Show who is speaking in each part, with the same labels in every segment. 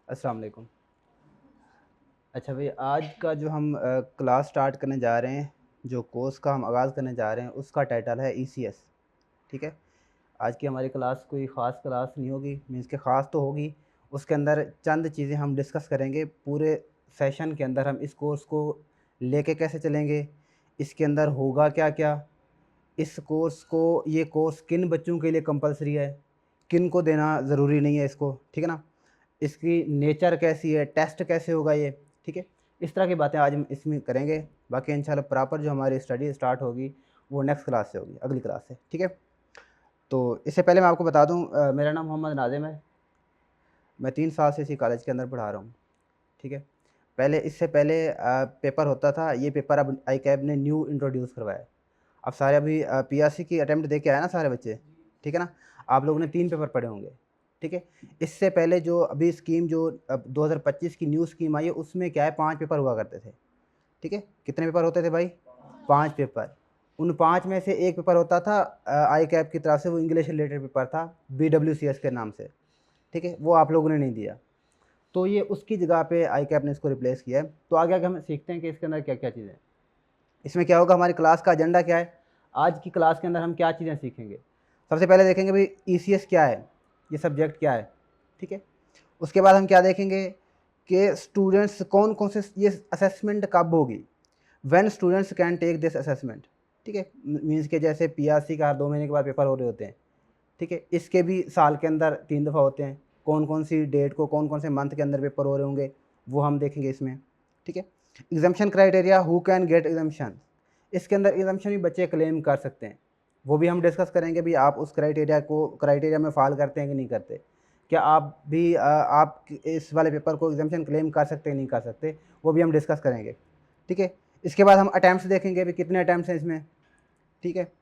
Speaker 1: अस्सलाम वालेकुम। अच्छा भाई, आज का जो हम क्लास स्टार्ट करने जा रहे हैं, जो कोर्स का हम आगाज़ करने जा रहे हैं, उसका टाइटल है ईसीएस। ठीक है? आज की हमारी क्लास कोई ख़ास क्लास नहीं होगी, मीन्स के ख़ास तो होगी। उसके अंदर चंद चीज़ें हम डिस्कस करेंगे। पूरे सेशन के अंदर हम इस कोर्स को लेके कैसे चलेंगे, इसके अंदर होगा क्या-क्या, इस कोर्स को ये कोर्स किन बच्चों के लिए कंपल्सरी है, किन को देना ज़रूरी नहीं है इसको, ठीक है ना? इसकी नेचर कैसी है, टेस्ट कैसे होगा ये, ठीक है? इस तरह की बातें आज हम इसमें करेंगे। बाकी इंशाल्लाह प्रॉपर जो हमारी स्टडी स्टार्ट होगी, वो नेक्स्ट क्लास से होगी, अगली क्लास से, ठीक है? तो इससे पहले मैं आपको बता दूँ, मेरा नाम मोहम्मद नाज़िम है। मैं 3 साल से इसी कॉलेज के अंदर पढ़ा रहा हूँ, ठीक है? इससे पहले पेपर होता था, ये पेपर अब आईकैब ने न्यू इंट्रोड्यूस करवाया है। अब सारे अभी पीआरसी की अटेम्प्ट दे के आए ना सारे बच्चे, ठीक है ना? आप लोगों ने 3 पेपर पढ़े होंगे, ठीक है? इससे पहले जो अभी स्कीम जो अब 2025 की न्यू स्कीम आई है, उसमें क्या है 5 पेपर हुआ करते थे, ठीक है? कितने पेपर होते थे भाई? 5 पेपर। उन 5 में से 1 पेपर होता था आईकैब की तरफ से, वो इंग्लिश रिलेटेड पेपर था, बीडब्ल्यूसीएस के नाम से, ठीक है? वो आप लोगों ने नहीं दिया। तो ये उसकी जगह पे आईकैब ने इसको रिप्लेस किया है। तो आगे आगे हम सीखते हैं कि इसके अंदर क्या-क्या चीज़ें हैं। इसमें क्या होगा, हमारी क्लास का एजेंडा क्या है, आज की क्लास के अंदर हम क्या चीज़ें सीखेंगे। सबसे पहले देखेंगे भाई ईसीएस क्या है, ये सब्जेक्ट क्या है, ठीक है। उसके बाद हम क्या देखेंगे कि स्टूडेंट्स कौन कौन से, ये असेसमेंट कब होगी, when students can take this assessment, ठीक है। मीन्स के जैसे पीआरसी का हर 2 महीने के बाद पेपर हो रहे होते हैं, ठीक है। इसके भी साल के अंदर 3 दफ़ा होते हैं। कौन कौन सी डेट को, कौन कौन से मंथ के अंदर पेपर हो रहे होंगे, वो हम देखेंगे इसमें, ठीक है। Exemption criteria, who can get exemption, इसके अंदर एग्जाम्शन भी बच्चे क्लेम कर सकते हैं, वो भी हम डिस्कस करेंगे भी आप उस क्राइटेरिया में फॉल करते हैं कि नहीं करते। क्या आप भी आप इस वाले पेपर को एग्जाम्शन क्लेम कर सकते हैं नहीं कर सकते, वो भी हम डिस्कस करेंगे, ठीक है। इसके बाद हम अटैम्प्ट्स देखेंगे भी कितने अटैम्प्ट्स हैं इसमें, ठीक है।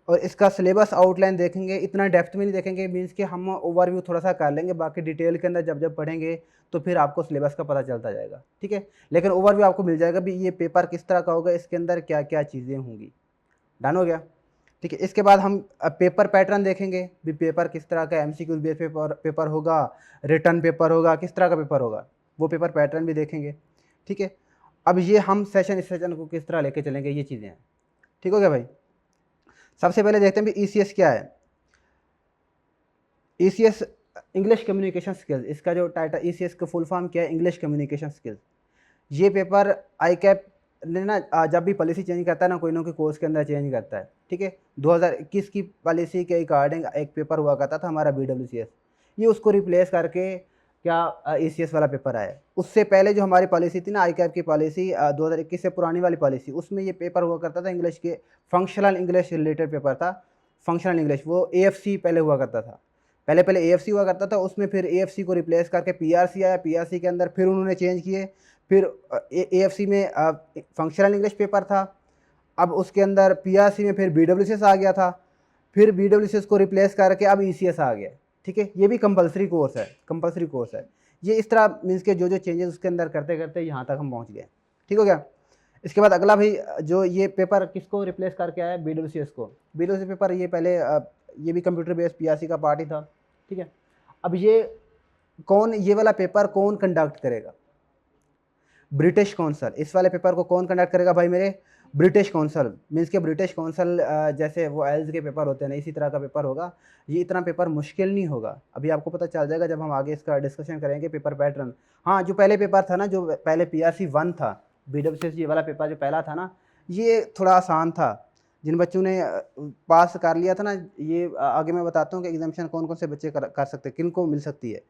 Speaker 1: और इसका सिलेबस आउटलाइन देखेंगे, इतना डेप्थ में नहीं देखेंगे, मीन्स कि हम ओवरव्यू थोड़ा सा कर लेंगे, बाकी डिटेल के अंदर जब जब पढ़ेंगे तो फिर आपको सिलेबस का पता चलता जाएगा, ठीक है। लेकिन ओवरव्यू आपको मिल जाएगा भी ये पेपर किस तरह का होगा, इसके अंदर क्या क्या चीज़ें होंगी। डन हो गया, ठीक है। इसके बाद हम पेपर पैटर्न देखेंगे भी पेपर किस तरह का, एमसीक्यू बेस पेपर पेपर होगा, रिटर्न पेपर होगा, किस तरह का पेपर होगा, वो पेपर पैटर्न भी देखेंगे, ठीक है। अब ये हम इस सेशन को किस तरह लेके चलेंगे, ये चीज़ें हैं, ठीक हो गया भाई। सबसे पहले देखते हैं भी ईसीएस क्या है। ईसीएस इंग्लिश कम्युनिकेशन स्किल्स, इसका जो टाइटल ईसीएस का फुल फॉर्म क्या है, इंग्लिश कम्युनिकेशन स्किल्स। ये पेपर आईकैप ने ना जब भी पॉलिसी चेंज करता है ना, कोई ना कोई कोर्स के अंदर चेंज करता है, ठीक है। 2021 की पॉलिसी के अकॉर्डिंग एक पेपर हुआ करता था हमारा बीडब्ल्यूसीएस, ये उसको रिप्लेस करके क्या ईसीएस वाला पेपर आया। उससे पहले जो हमारी पॉलिसी थी ना, आईकैप की पॉलिसी 2021 से पुरानी वाली पॉलिसी, उसमें ये पेपर हुआ करता था इंग्लिश के, फंक्शनल इंग्लिश रिलेटेड पेपर था। फंक्शनल इंग्लिश वो एएफसी पहले हुआ करता था, पहले पहले एएफसी हुआ करता था, उसमें फिर एएफसी को रिप्लेस करके पीआरसी आया, पीआरसी के अंदर फिर उन्होंने चेंज किए, फिर एएफसी में फंक्शनल इंग्लिश पेपर था। अब उसके अंदर पीआरसी में फिर बीडब्ल्यूसीएस आ गया था, फिर बीडब्ल्यूसीएस को रिप्लेस करके अब ईसीएस आ गया, ठीक है। ये भी कंपलसरी कोर्स है, कंपलसरी कोर्स है ये। इस तरह मीन्स के जो जो चेंजेस उसके अंदर करते करते यहाँ तक हम पहुँच गए, ठीक हो गया। इसके बाद अगला भाई, जो ये पेपर किसको रिप्लेस करके आया, बीडब्ल्यूसीएस को। बीडब्ल्यूसीएस पेपर ये पहले ये भी कंप्यूटर बेस्ड पीआरसी का पार्ट ही था, ठीक है। अब ये वाला पेपर कौन कंडक्ट करेगा, ब्रिटिश काउंसिल। इस वाले पेपर को कौन कंडक्ट करेगा भाई मेरे, ब्रिटिश काउंसिल। मीन्स के ब्रिटिश काउंसिल जैसे वो एल्स के पेपर होते हैं ना, इसी तरह का पेपर होगा। ये इतना पेपर मुश्किल नहीं होगा, अभी आपको पता चल जाएगा जब हम आगे इसका डिस्कशन करेंगे पेपर पैटर्न। हाँ, जो पहले पेपर था ना, जो पहले पीआरसी 1 था, बीडब्ल्यूसीएस ये वाला पेपर जो पहला था ना, ये थोड़ा आसान था। जिन बच्चों ने पास कर लिया था ना, ये आगे मैं बताता हूँ कि एग्जामिशन कौन कौन से बच्चे कर सकते हैं, किन को मिल सकती है।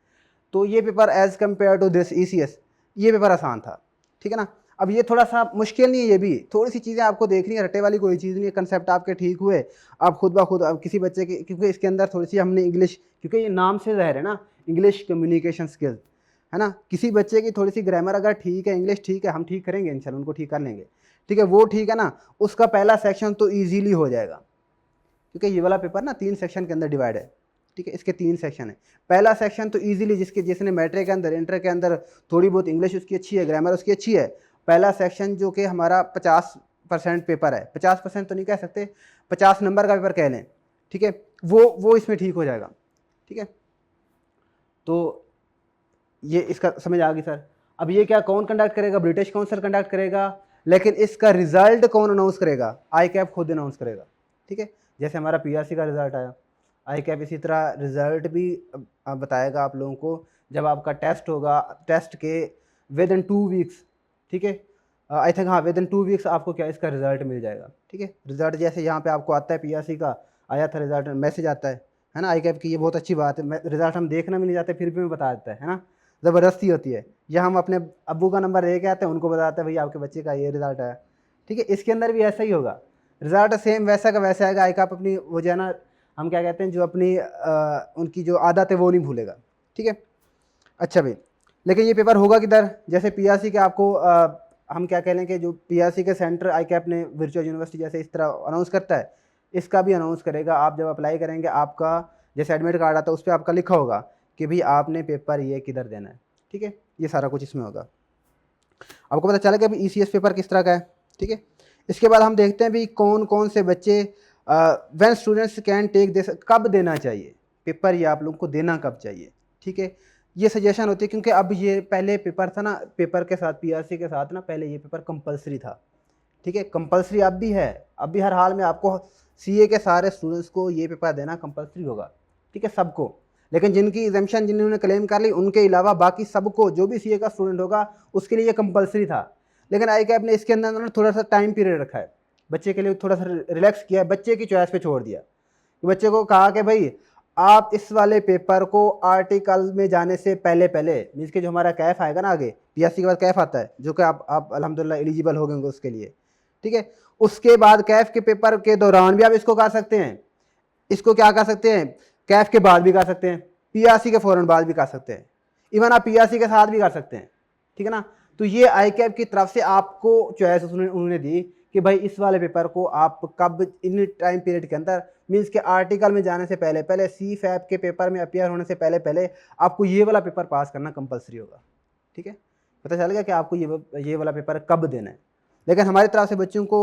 Speaker 1: तो ये paper as compare to this ECS, ये पेपर आसान था, ठीक है ना। अब ये थोड़ा सा मुश्किल नहीं है, ये भी थोड़ी सी चीज़ें आपको देखनी है, रटे वाली कोई चीज़ नहीं है, कंसेप्ट आपके ठीक हुए, आप खुद ब खुद अब किसी बच्चे की, क्योंकि इसके अंदर थोड़ी सी हमने इंग्लिश, क्योंकि ये नाम से ज़ाहिर है ना, इंग्लिश कम्युनिकेशन स्किल्स, है ना। किसी बच्चे की थोड़ी सी ग्रामर अगर ठीक है, इंग्लिश ठीक है, हम ठीक करेंगे इंशाल्लाह, उनको ठीक कर लेंगे, ठीक है, वो ठीक है ना, उसका पहला सेक्शन तो ईजीली हो जाएगा, क्योंकि ये वाला पेपर ना 3 सेक्शन के अंदर डिवाइड है, ठीक है। इसके 3 सेक्शन है। पहला सेक्शन तो इजीली जिसने मैट्रिक के अंदर, इंटर के अंदर थोड़ी बहुत इंग्लिश उसकी अच्छी है, ग्रामर उसकी अच्छी है, पहला सेक्शन जो कि हमारा 50% पेपर है, 50% तो नहीं कह सकते, 50 नंबर का पेपर कह लें, ठीक है, वो इसमें ठीक हो जाएगा, ठीक है। तो ये इसका समझ आ गई सर। अब ये क्या कौन कंडक्ट करेगा, ब्रिटिश काउंसिल कंडक्ट करेगा, लेकिन इसका रिजल्ट कौन अनाउंस करेगा, आई कैप खुद अनाउंस करेगा। ठीक है, जैसे हमारा पीआरसी का रिजल्ट आया, आई कैप इसी तरह रिजल्ट भी बताएगा आप लोगों को जब आपका टेस्ट होगा, टेस्ट के विद इन 2 वीक्स। ठीक है, आई थिंक हाँ, विद इन 2 वीक्स आपको क्या इसका रिजल्ट मिल जाएगा। ठीक है, रिजल्ट जैसे यहाँ पे आपको आता है पीआरसी का आया था रिजल्ट, मैसेज आता है ना आई कैप की, ये बहुत अच्छी बात है। रिजल्ट हम देखना भी नहीं चाहते फिर भी मैं बता देता है ना, ज़बरदस्ती होती है। या हम अपने अब्बू का नंबर लेके आते हैं, उनको बताते हैं भाई आपके बच्चे का ये रिजल्ट आया। ठीक है, इसके अंदर भी ऐसा ही होगा, रिजल्ट सेम वैसा का वैसा आएगा। आई कैप अपनी वो जो है ना, हम क्या कहते हैं, जो अपनी उनकी जो आदत है वो नहीं भूलेगा। ठीक है, अच्छा भाई, लेकिन ये पेपर होगा किधर, जैसे पीआरसी के आपको हम क्या कह लें कि जो पीआरसी के सेंटर आई कैप ने वर्चुअल यूनिवर्सिटी जैसे इस तरह अनाउंस करता है, इसका भी अनाउंस करेगा। आप जब अप्लाई करेंगे, आपका जैसे एडमिट कार्ड आता है उस पर आपका लिखा होगा कि भाई आपने पेपर ये किधर देना है। ठीक है, ये सारा कुछ इसमें होगा, आपको पता चलेगा कि ईसीएस पेपर किस तरह का है। ठीक है, इसके बाद हम देखते हैं भी कौन कौन से बच्चे when students can take this, कब देना चाहिए पेपर, ये आप लोगों को देना कब चाहिए। ठीक है, ये सजेशन होती है क्योंकि अब ये पहले पेपर था ना, पेपर के साथ पीआरसी के साथ ना पहले ये पेपर कंपलसरी था। ठीक है, कंपलसरी अब भी है, अब भी हर हाल में आपको सीए के सारे स्टूडेंट्स को ये पेपर देना कंपलसरी होगा। ठीक है, सबको, लेकिन जिनकी एग्जामिशन जिन्होंने क्लेम कर ली उनके अलावा बाकी सबको, जो भी सीए का स्टूडेंट होगा उसके लिए ये कंपलसरी था। लेकिन आई कैप ने इसके अंदर ना थोड़ा सा टाइम पीरियड रखा है, बच्चे के लिए थोड़ा सा रिलैक्स किया है, बच्चे की चॉइस पे छोड़ दिया। बच्चे को कहा कि भाई आप इस वाले पेपर को आर्टिकल में जाने से पहले पहले, मीन्स के जो हमारा कैफ आएगा ना आगे, पीएससी के बाद कैफ आता है जो कि आप अल्हम्दुलिल्लाह एलिजिबल हो गए होंगे उसके लिए। ठीक है, उसके बाद कैफ के पेपर के दौरान भी आप इसको कर सकते हैं, इसको क्या कर सकते हैं, कैफ के बाद भी कर सकते हैं, पीआरसी के फ़ौरन बाद भी कर सकते हैं, इवन आप पीआरसी के साथ भी कर सकते हैं। ठीक है ना, तो ये आई कैप की तरफ से आपको चॉइस उन्होंने दी कि भाई इस वाले पेपर को आप कब, इन टाइम पीरियड के अंदर, मीन्स के आर्टिकल में जाने से पहले पहले, सी फैप के पेपर में अपियर होने से पहले पहले आपको ये वाला पेपर पास करना कंपलसरी होगा। ठीक है, पता चल गया कि आपको ये वाला पेपर कब देना है। लेकिन हमारी तरफ से बच्चों को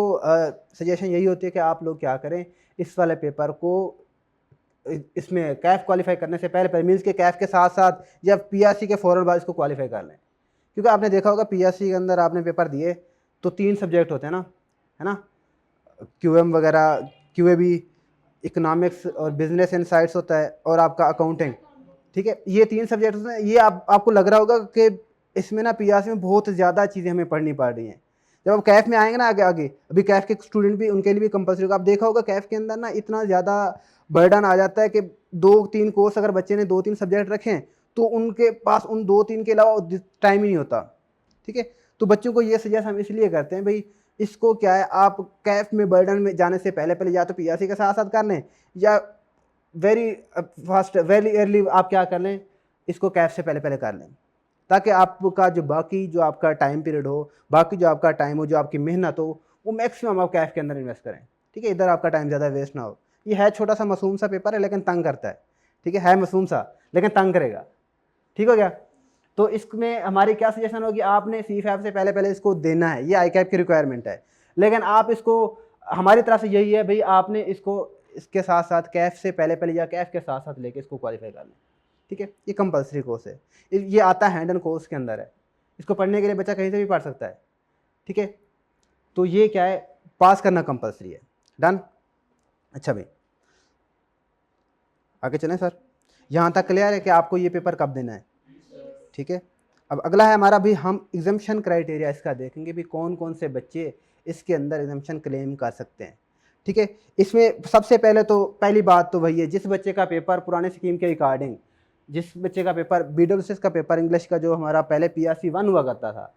Speaker 1: सजेशन यही होती है कि आप लोग क्या करें, इस वाले पेपर को इसमें कैफ क्वालिफाई करने से पहले पहले, मीन्स के कैफ के साथ साथ या पीआरसी के फ़ौरन बाद इसको क्वालिफाई कर लें। क्योंकि आपने देखा होगा पीआरसी के अंदर आपने पेपर दिए तो 3 सब्जेक्ट होते हैं ना, है ना, क्यूएम वगैरह, क्यूएबी, इकोनॉमिक्स और बिजनेस इनसाइट्स होता है, और आपका अकाउंटिंग। ठीक है, ये 3 सब्जेक्ट होते हैं। ये आपको लग रहा होगा कि इसमें ना पीआरसी में बहुत ज़्यादा चीज़ें हमें पढ़नी पड़ रही हैं। जब आप कैफ में आएंगे ना आगे आगे, अभी कैफ के स्टूडेंट भी, उनके लिए भी कंपलसरी होगा। आप देखा होगा कैफ के अंदर ना इतना ज़्यादा बर्डन आ जाता है कि 2-3 कोर्स अगर बच्चे ने 2-3 सब्जेक्ट रखें तो उनके पास उन 2-3 के अलावा टाइम ही नहीं होता। ठीक है, तो बच्चों को ये सजेस्ट हम इसलिए करते हैं भाई, इसको क्या है, आप कैफ में बर्डन में जाने से पहले पहले या तो पीआरसी के साथ साथ कर लें, या वेरी फास्ट वेरी अर्ली आप क्या कर लें, इसको कैफ से पहले पहले कर लें, ताकि आपका जो बाकी जो आपका टाइम पीरियड हो, बाकी जो आपका टाइम हो, जो आपकी मेहनत हो, वो मैक्सिमम आप कैफ के अंदर इन्वेस्ट करें। ठीक है, इधर आपका टाइम ज़्यादा वेस्ट ना हो। ये है छोटा सा मासूम सा पेपर है लेकिन तंग करता है। ठीक है मासूम सा लेकिन तंग करेगा। ठीक हो गया, तो इसमें हमारी क्या सजेशन होगी, आपने सी फैप से पहले पहले इसको देना है, ये आई कैप की रिक्वायरमेंट है। लेकिन आप इसको, हमारी तरफ से यही है भाई, आपने इसको इसके साथ साथ कैफ से पहले पहले या कैफ के साथ साथ लेके इसको क्वालिफाई कर लें। ठीक है, ये कंपलसरी कोर्स है, ये आता है हैंडन कोर्स के अंदर है, इसको पढ़ने के लिए बच्चा कहीं से भी पढ़ सकता है। ठीक है, तो ये क्या है, पास करना कंपलसरी है। डन, अच्छा भाई आगे चलें सर, यहाँ तक क्लियर है कि आपको ये पेपर कब देना है। ठीक है, अब अगला है हमारा भी, हम एग्जामिशन क्राइटेरिया इसका देखेंगे भी कौन कौन से बच्चे इसके अंदर एग्जामिशन क्लेम कर सकते हैं। ठीक है, इसमें सबसे पहले तो पहली बात तो वही है, जिस बच्चे का पेपर पुराने स्कीम के अकॉर्डिंग, जिस बच्चे का पेपर बीडब्ल्यूएस का पेपर इंग्लिश का जो हमारा पहले पीआरसी 1 हुआ करता था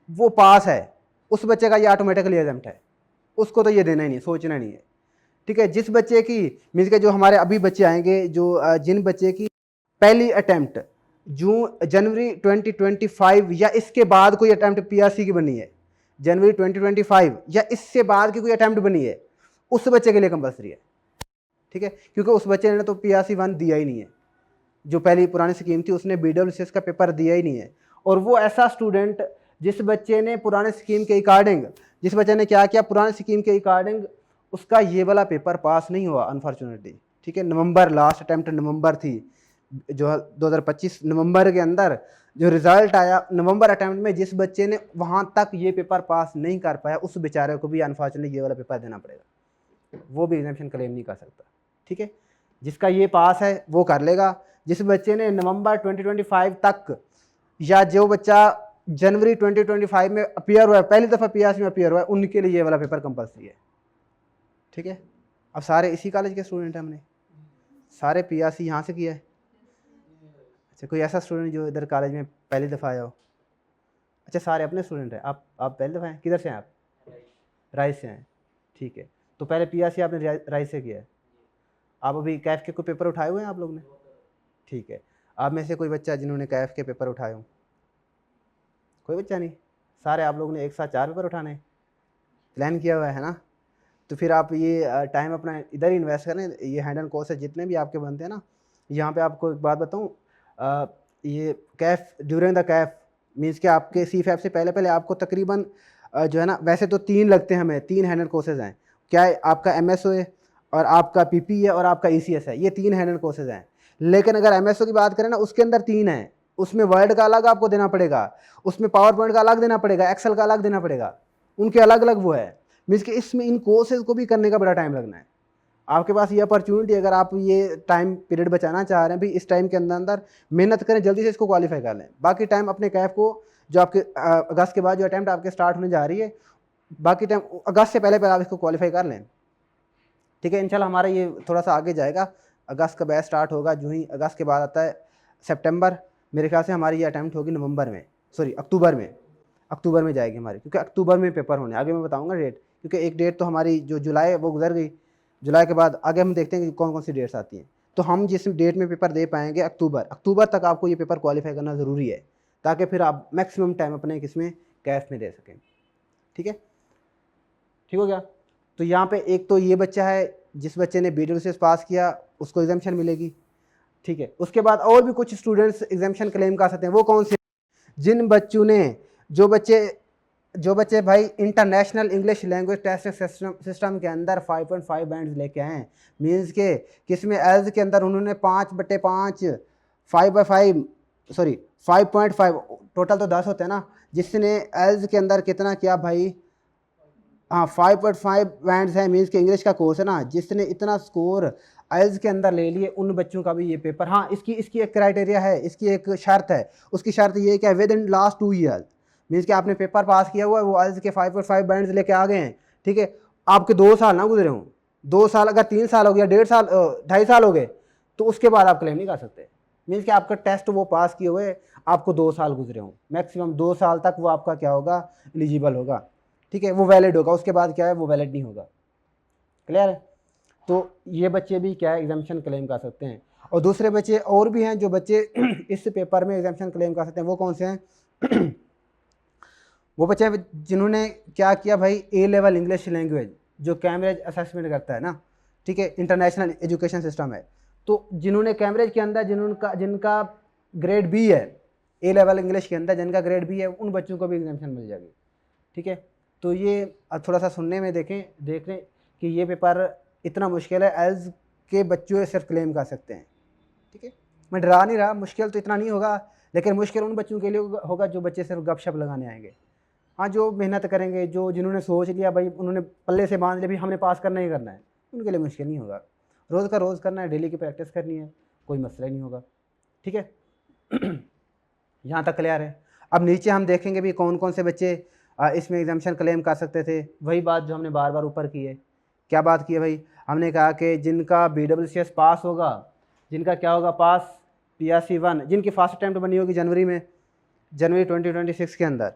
Speaker 1: वो पास है, उस बच्चे का ये ऑटोमेटिकली एग्जाम्प्ट है, उसको तो ये देना ही नहीं, सोचना नहीं है। ठीक है, जिस बच्चे की, मीन्स के जो हमारे अभी बच्चे आएंगे, जो जिन बच्चे की पहली अटैम्प्ट जनवरी 2025 या इसके बाद कोई अटैम्प्ट पीआरसी की बनी है, जनवरी 2025 या इससे बाद की कोई अटैम्प्ट बनी है, उस बच्चे के लिए कंपलसरी है। ठीक है, क्योंकि उस बच्चे ने तो पीआरसी 1 दिया ही नहीं है, जो पहली पुरानी स्कीम थी उसने बीडब्ल्यूएस का पेपर दिया ही नहीं है। और वो ऐसा स्टूडेंट जिस बच्चे ने पुराने स्कीम के अकॉर्डिंग, जिस बच्चे ने क्या किया पुराने स्कीम के अकॉर्डिंग, उसका ये वाला पेपर पास नहीं हुआ अनफॉर्चुनेटली। ठीक है, नवंबर लास्ट अटैम्प्ट नवंबर थी, जो 2025 नवंबर के अंदर जो रिजल्ट आया नवंबर अटेम्प्ट में, जिस बच्चे ने वहाँ तक ये पेपर पास नहीं कर पाया उस बेचारे को भी अनफॉर्चुनेटली ये वाला पेपर देना पड़ेगा, वो भी एग्जामिशन क्लेम नहीं कर सकता। ठीक है, जिसका ये पास है वो कर लेगा। जिस बच्चे ने नवंबर 2025 तक, या जो बच्चा जनवरी 2025 में अपीयर हुआ है, पहली दफ़ा पीआरसी में अपीयर हुआ है, उनके लिए ये वाला पेपर कंपलसरी है। ठीक है, अब सारे इसी कॉलेज के स्टूडेंट हैं, हमने सारे पीआरसी यहाँ से किया है। अच्छा, कोई ऐसा स्टूडेंट जो इधर कॉलेज में पहली दफ़ा आया हो? अच्छा, सारे अपने स्टूडेंट हैं। आप पहली दफ़ा हैं? किधर से हैं आप? राइस से हैं। ठीक है, तो पहले पीआरसी आपने राइस से किया है। आप अभी कैफ के कोई पेपर उठाए हुए हैं आप लोग ने? ठीक है, आप में से कोई बच्चा जिन्होंने कैफ के पेपर उठाए हों? कोई बच्चा नहीं? सारे आप लोगों ने एक साथ 4 पेपर उठाने प्लान किया हुआ है ना? तो फिर आप ये टाइम अपना इधर ही इन्वेस्ट करें। ये हैंड एंड कोर्स है जितने भी आपके बनते हैं ना, यहाँ पे आपको एक बात बताऊँ, ये Kaif during the Kaif means कि आपके CFAP से पहले पहले आपको तकरीबन जो है ना, वैसे तो 3 लगते हैं हमें, 3 हैंड एंड कोर्सेज हैं। क्या है? आपका MSO है और आपका PP है और आपका ECS है, ये 3 हैंड एंड कोर्सेज हैं। लेकिन अगर MSO की बात करें ना, उसके अंदर 3 हैं। उसमें वर्ड का अलग आपको देना पड़ेगा, उसमें पावर पॉइंट का अलग देना पड़ेगा, एक्सेल का अलग देना पड़ेगा, उनके अलग अलग वो है। मीन्स कि इसमें इन कोर्सेज को भी करने का बड़ा टाइम लगना है। आपके पास ये अपॉर्चुनिटी, अगर आप ये टाइम पीरियड बचाना चाह रहे हैं भी, इस टाइम के अंदर अंदर मेहनत करें, जल्दी से इसको क्वालिफाई कर लें। बाकी टाइम अपने कैफ को, जो आपके अगस्त के बाद जो अटैम्प्ट आपके स्टार्ट होने जा रही है, बाकी टाइम अगस्त से पहले पहले आप इसको क्वालिफाई कर लें। ठीक है, इंशाल्लाह हमारा ये थोड़ा सा आगे जाएगा। अगस्त का बैच स्टार्ट होगा, जो ही अगस्त के बाद आता है सितंबर, मेरे ख्याल से हमारी ये अटैम्प्ट होगी नवंबर में, सॉरी अक्टूबर में जाएगी हमारी, क्योंकि अक्टूबर में पेपर होने, आगे मैं बताऊंगा डेट, क्योंकि एक डेट तो हमारी जो जुलाई वो गुजर गई। जुलाई के बाद आगे हम देखते हैं कि कौन कौन सी डेट्स आती हैं। तो हम जिस डेट में पेपर दे पाएंगे अक्टूबर तक आपको ये पेपर क्वालिफाई करना ज़रूरी है, ताकि फिर आप मैक्सिमम टाइम अपने किसमें कैफ में दे सकें। ठीक है, ठीक हो गया। तो यहाँ पे एक तो ये बच्चा है, जिस बच्चे ने BWCS पास किया उसको एग्जामेशन मिलेगी। ठीक है, उसके बाद और भी कुछ स्टूडेंट्स एग्जामेशन क्लेम कर सकते हैं। वो कौन से? जिन बच्चों ने, जो बच्चे भाई international English language test system के अंदर 5.5 बैंड्स लेके आए हैं, मीन्स के किसमें एल्स के अंदर उन्होंने 5/5 5/5 सॉरी 5.5, टोटल तो 10 होते हैं ना, जिसने एल्स के अंदर कितना किया भाई? हाँ, 5.5 बैंड्स है, मीन्स के इंग्लिश का कोर्स है ना, जिसने इतना स्कोर आइल्स के अंदर ले लिए, उन बच्चों का भी ये पेपर। हाँ, इसकी एक क्राइटेरिया है, इसकी एक शर्त है। उसकी शर्त ये है कि with in last 2 year, means कि आपने पेपर पास किया हुआ है, वो आइल्स के 5.5 बैंड्स लेके आ गए हैं। ठीक है, आपके 2 साल ना गुजरे हों, 2 साल, अगर 3 साल हो गया, 1.5 साल 2.5 साल हो गए, तो उसके बाद आप क्लेम नहीं कर सकते। मीन्स कि आपका टेस्ट वो पास किए हुए आपको 2 साल गुजरे हों, मैक्सिमम 2 साल तक वो आपका क्या होगा? एलिजिबल होगा। ठीक है, वो वैलिड होगा, उसके बाद क्या है, वो वैलिड नहीं होगा। क्लियर है? तो ये बच्चे भी क्या है, एग्जामिशन क्लेम कर सकते हैं। और दूसरे बच्चे और भी हैं जो बच्चे इस पेपर में एग्जामिशन क्लेम कर सकते हैं। वो कौन से हैं? वो बच्चे जिन्होंने क्या किया भाई, A लेवल इंग्लिश लैंग्वेज, जो कैम्ब्रिज असेसमेंट करता है ना, ठीक है, इंटरनेशनल एजुकेशन सिस्टम है। तो जिन्होंने कैम्ब्रिज के अंदर जिनका ग्रेड B है, A लेवल इंग्लिश के अंदर जिनका ग्रेड B है, उन बच्चों को भी एग्जामिशन मिल जाएगी। ठीक है, तो ये थोड़ा सा सुनने में देख रहे कि ये पेपर इतना मुश्किल है, एल्स के बच्चों सिर्फ क्लेम कर सकते हैं। ठीक है, मैं डरा नहीं रहा, मुश्किल तो इतना नहीं होगा, लेकिन मुश्किल उन बच्चों के लिए होगा जो बच्चे सिर्फ गपशप लगाने आएंगे। हाँ, जो मेहनत करेंगे, जिन्होंने सोच लिया भाई, उन्होंने पल्ले से बांध लिया भी हमने पास करना ही करना है, उनके लिए मुश्किल नहीं होगा। रोज़ का रोज़ करना है, डेली की प्रैक्टिस करनी है, कोई मसला ही नहीं होगा। ठीक है, यहाँ तक क्लियर है। अब नीचे हम देखेंगे भी कौन कौन से बच्चे इसमें एग्जामिशन क्लेम कर सकते थे। वही बात जो हमने बार बार ऊपर की है। क्या बात की है भाई? हमने कहा कि जिनका BWCS पास होगा, जिनका क्या होगा पास, PRC 1, जिनकी फर्स्ट अटैम्प्ट बनी होगी जनवरी 2026 के अंदर।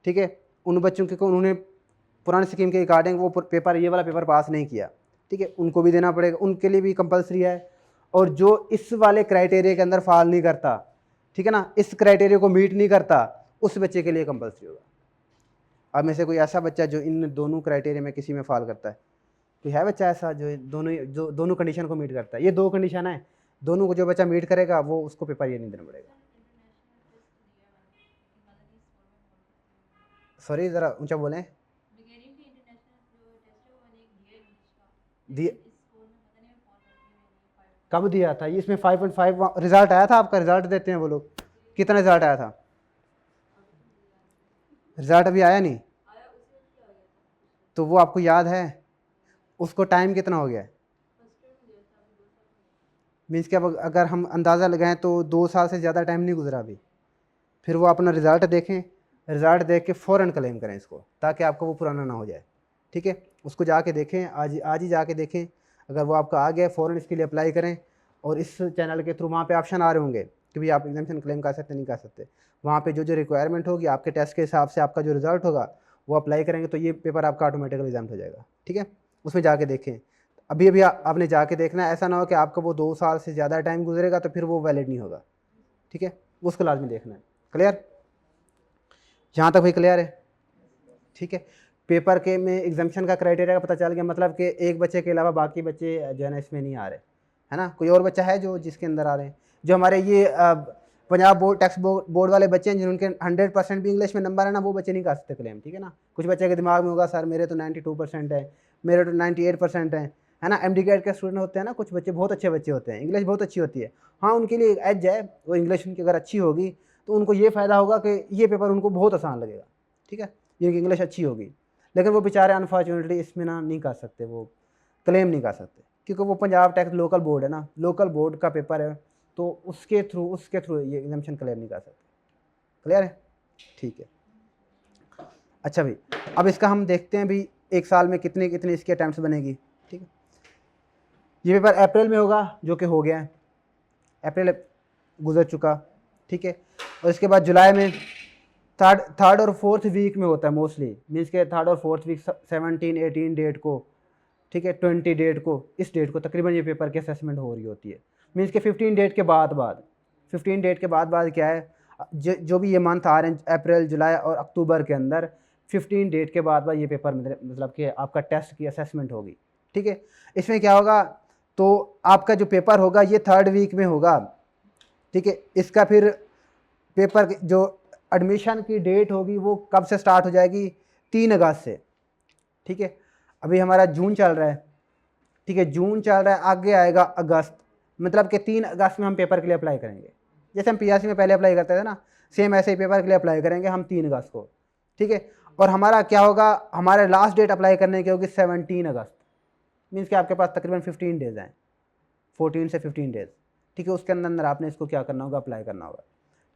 Speaker 1: ठीक है, उन बच्चों के को उन्होंने पुरानी स्कीम के अकॉर्डिंग वो पेपर, ये वाला पेपर पास नहीं किया, ठीक है, उनको भी देना पड़ेगा, उनके लिए भी कंपलसरी है। और जो इस वाले क्राइटेरिया के अंदर फॉल नहीं करता, ठीक है ना, इस क्राइटेरिया को मीट नहीं करता, उस बच्चे के लिए कंपलसरी होगा। अब में से कोई ऐसा बच्चा जो इन दोनों क्राइटेरिया में किसी में फॉल करता है? कोई है बच्चा ऐसा जो दोनों कंडीशन को मीट करता है? ये 2 कंडीशन है, दोनों को जो बच्चा मीट करेगा वो उसको पेपर ये नहीं देना पड़ेगा। सॉरी, ज़रा ऊंचा बोलें। दिए कब दिया था? ये इसमें 5.5 रिजल्ट आया था आपका, रिजल्ट देते हैं वो लोग। कितना रिजल्ट आया था? रिजल्ट अभी आया नहीं, तो वो आपको याद है? उसको टाइम कितना हो गया है? मीन्स कि अब अगर हम अंदाज़ा लगाएं तो 2 साल से ज़्यादा टाइम नहीं गुजरा अभी। फिर वो अपना रिज़ल्ट देखें, रिज़ल्ट देख के फ़ौरन क्लेम करें इसको, ताकि आपका वो पुराना ना हो जाए। ठीक है, उसको जाके देखें, आज ही जाके देखें। अगर वो आपका आ गया फ़ौरन इसके लिए अप्लाई करें। और इस चैनल के थ्रू वहाँ पे ऑप्शन आ रहे होंगे कि भाई आप एग्जामिशन क्लेम कर सकते नहीं कर सकते। वहाँ पे जो जो रिक्वायरमेंट होगी आपके टेस्ट के हिसाब से आपका जो रिज़ल्ट होगा वो अप्लाई करेंगे तो ये पेपर आपका ऑटोमेटिकली एग्जाम हो जाएगा। ठीक है, उसमें जाके देखें। अभी अभी आपने जाके देखना है, ऐसा ना हो कि आपका वो 2 साल से ज़्यादा टाइम गुजरेगा तो फिर वो वैलिड नहीं होगा। ठीक है, उसको लाजमी देखना है। क्लियर? यहाँ तक भाई क्लियर है? ठीक है, पेपर के में एग्जामिशन का क्राइटेरिया का पता चल गया, मतलब कि एक बच्चे के अलावा बाकी बच्चे जो है ना इसमें नहीं आ रहे, है ना। कोई और बच्चा है जो जिसके अंदर आ रहे हैं? जो हमारे ये पंजाब बोर्ड टेक्स्ट बोर्ड वाले बच्चे हैं जिनके 100% भी इंग्लिश में नंबर है ना, वो बच्चे नहीं कर सकते क्लेम। ठीक है ना, कुछ बच्चे के दिमाग में होगा सर मेरे तो 92% है, मेरे तो 98% है ना। एम डी ग्रेड के स्टूडेंट होते हैं ना, कुछ बच्चे बहुत अच्छे बच्चे होते हैं, इंग्लिश बहुत अच्छी होती है। हाँ, उनके लिए एज है, वो इंग्लिश उनकी अगर अच्छी होगी तो उनको ये फ़ायदा होगा कि ये पेपर उनको बहुत आसान लगेगा। ठीक है, जिनकी इंग्लिश अच्छी होगी। लेकिन वो बेचारे अनफॉर्चुनेटली इसमें ना नहीं कर सकते, वो क्लेम नहीं कर सकते, क्योंकि वो पंजाब टैक्स लोकल बोर्ड है ना, लोकल बोर्ड का पेपर है, तो उसके थ्रू ये एग्जामिशन क्लेम नहीं कर सकते। क्लियर है? ठीक है। अच्छा भाई, अब इसका हम देखते हैं भी एक साल में कितने कितने इसके अटैम्प्ट्स बनेगी। ठीक है, ये पेपर अप्रैल में होगा, जो कि हो गया है, अप्रैल गुजर चुका। ठीक है, और इसके बाद जुलाई में थर्ड और फोर्थ वीक में होता है मोस्टली, मीन्स के थर्ड और फोर्थ वीक 17 18 डेट को, ठीक है 20 डेट को, इस डेट को तकरीबन ये पेपर की असेसमेंट हो रही होती है। मीन्स के 15 डेट के बाद 15 डेट के बाद क्या है, जो भी ये मंथ आ रहे हैं अप्रैल जुलाई और अक्टूबर के अंदर 15 डेट के बाद ये पेपर मतलब कि आपका टेस्ट की असेसमेंट होगी। ठीक है, इसमें क्या होगा, तो आपका जो पेपर होगा ये थर्ड वीक में होगा। ठीक है, इसका फिर पेपर जो एडमिशन की डेट होगी वो कब से स्टार्ट हो जाएगी? 3 अगस्त से। ठीक है, अभी हमारा जून चल रहा है। ठीक है, जून चल रहा है, आगे आएगा अगस्त, मतलब कि 3 अगस्त में हम पेपर के लिए अप्लाई करेंगे। जैसे हम पीआरसी में पहले अप्लाई करते थे ना, सेम ऐसे ही पेपर के लिए अप्लाई करेंगे हम 3 अगस्त को। ठीक है, और हमारा क्या होगा, हमारे लास्ट डेट अप्लाई करने की होगी 17 अगस्त। मीन्स कि आपके पास तकरीबन 15 डेज़ हैं, 14 से 15 डेज़। ठीक है, उसके अंदर आपने इसको क्या करना होगा, अप्लाई करना होगा।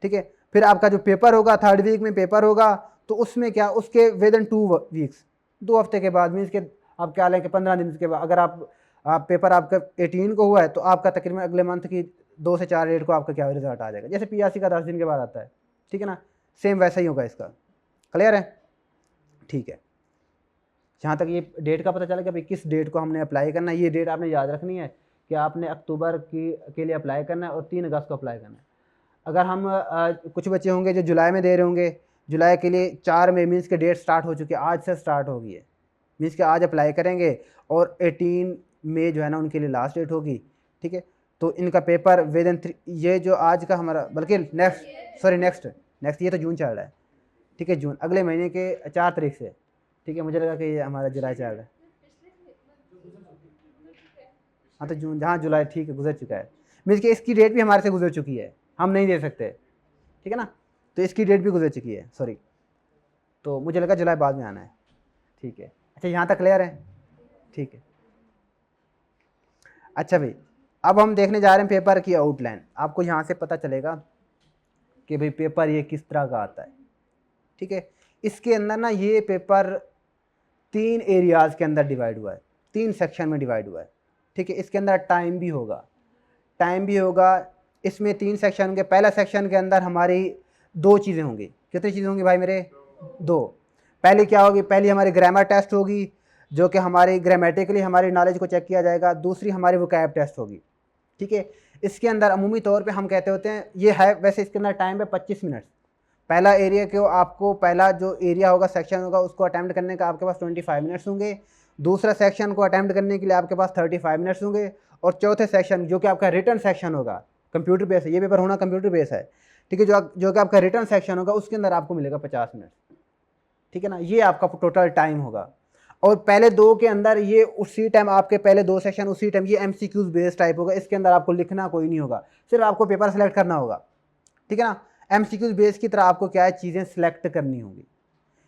Speaker 1: ठीक है, फिर आपका जो पेपर होगा थर्ड वीक में पेपर होगा, तो उसमें क्या, उसके विद इन 2 वीक्स, 2 हफ्ते के बाद, मीन्स के आप क्या लें कि 15 दिन के बाद, अगर आप पेपर आपका 18 को हुआ है तो आपका तकरीबन अगले मंथ की 2 से 4 डेट को आपका क्या रिजल्ट आ जाएगा, जैसे पीआरसी का 10 दिन के बाद आता है। ठीक है ना, सेम वैसा ही होगा इसका। क्लियर है? ठीक है, जहाँ तक ये डेट का पता चला कि भाई किस डेट को हमने अप्लाई करना है, ये डेट आपने याद रखनी है कि आपने अक्टूबर के लिए अप्लाई करना है और 3 अगस्त को अप्लाई करना है। अगर हम कुछ बच्चे होंगे जो जुलाई में दे रहे होंगे, जुलाई के लिए 4 मई मीन्स के डेट स्टार्ट हो चुकी है, आज से स्टार्ट हो गई है, मीन्स के आज अप्लाई करेंगे और 18 मई जो है ना उनके लिए लास्ट डेट होगी। ठीक है, तो इनका पेपर विद इन ये जो आज का हमारा, बल्कि नेक्स्ट ये तो जून चल रहा है। ठीक है, जून अगले महीने के 4 तारीख से। ठीक है, मुझे लगा कि ये हमारा जुलाई चल रहा है। हाँ तो जून, हाँ जुलाई ठीक है, गुजर चुका है, मीन्स कि इसकी डेट भी हमारे से गुजर चुकी है, हम नहीं दे सकते। ठीक है ना, तो इसकी डेट भी गुजर चुकी है, सॉरी, तो मुझे लगा जुलाई बाद में आना है। ठीक है, अच्छा यहाँ तक क्लियर है? ठीक है, अच्छा भाई, अब हम देखने जा रहे हैं पेपर की आउटलाइन। आपको यहाँ से पता चलेगा कि भाई पेपर ये किस तरह का आता है। ठीक है, इसके अंदर ना ये पेपर 3 एरियाज़ के अंदर डिवाइड हुआ है, 3 सेक्शन में डिवाइड हुआ है। ठीक है, इसके अंदर टाइम भी होगा। इसमें 3 सेक्शन होंगे। पहला सेक्शन के अंदर हमारी 2 चीज़ें होंगी। कितनी चीज़ें होंगी भाई मेरे? 2। पहली क्या होगी, पहली हमारी ग्रामर टेस्ट होगी, जो कि हमारी ग्रामेटिकली हमारी नॉलेज को चेक किया जाएगा। दूसरी हमारी वोकैब टेस्ट होगी। ठीक है, इसके अंदर अमूमी तौर पे हम कहते होते हैं, ये है वैसे इसके अंदर टाइम है 25 मिनट। पहला एरिया को आपको, पहला जो एरिया होगा, सेक्शन होगा, उसको अटैम्प्ट करने का आपके पास 25 मिनट्स होंगे। दूसरा सेक्शन को अटैम्प्ट करने के लिए आपके पास 35 मिनट्स होंगे। और चौथे सेक्शन जो कि आपका रिटर्न सेक्शन होगा, कंप्यूटर बेस है, ये पेपर होना कंप्यूटर बेस है। ठीक है, जो कि आपका रिटर्न सेक्शन होगा उसके अंदर आपको मिलेगा 50 मिनट। ठीक है ना, ये आपका टोटल टाइम होगा। और पहले 2 के अंदर ये उसी टाइम, आपके पहले 2 सेक्शन उसी टाइम, ये MCQs बेस्ड टाइप होगा। इसके अंदर आपको लिखना कोई नहीं होगा, सिर्फ आपको पेपर सेलेक्ट करना होगा। ठीक है ना, MCQ बेस की तरह आपको क्या है चीज़ें सिलेक्ट करनी होंगी।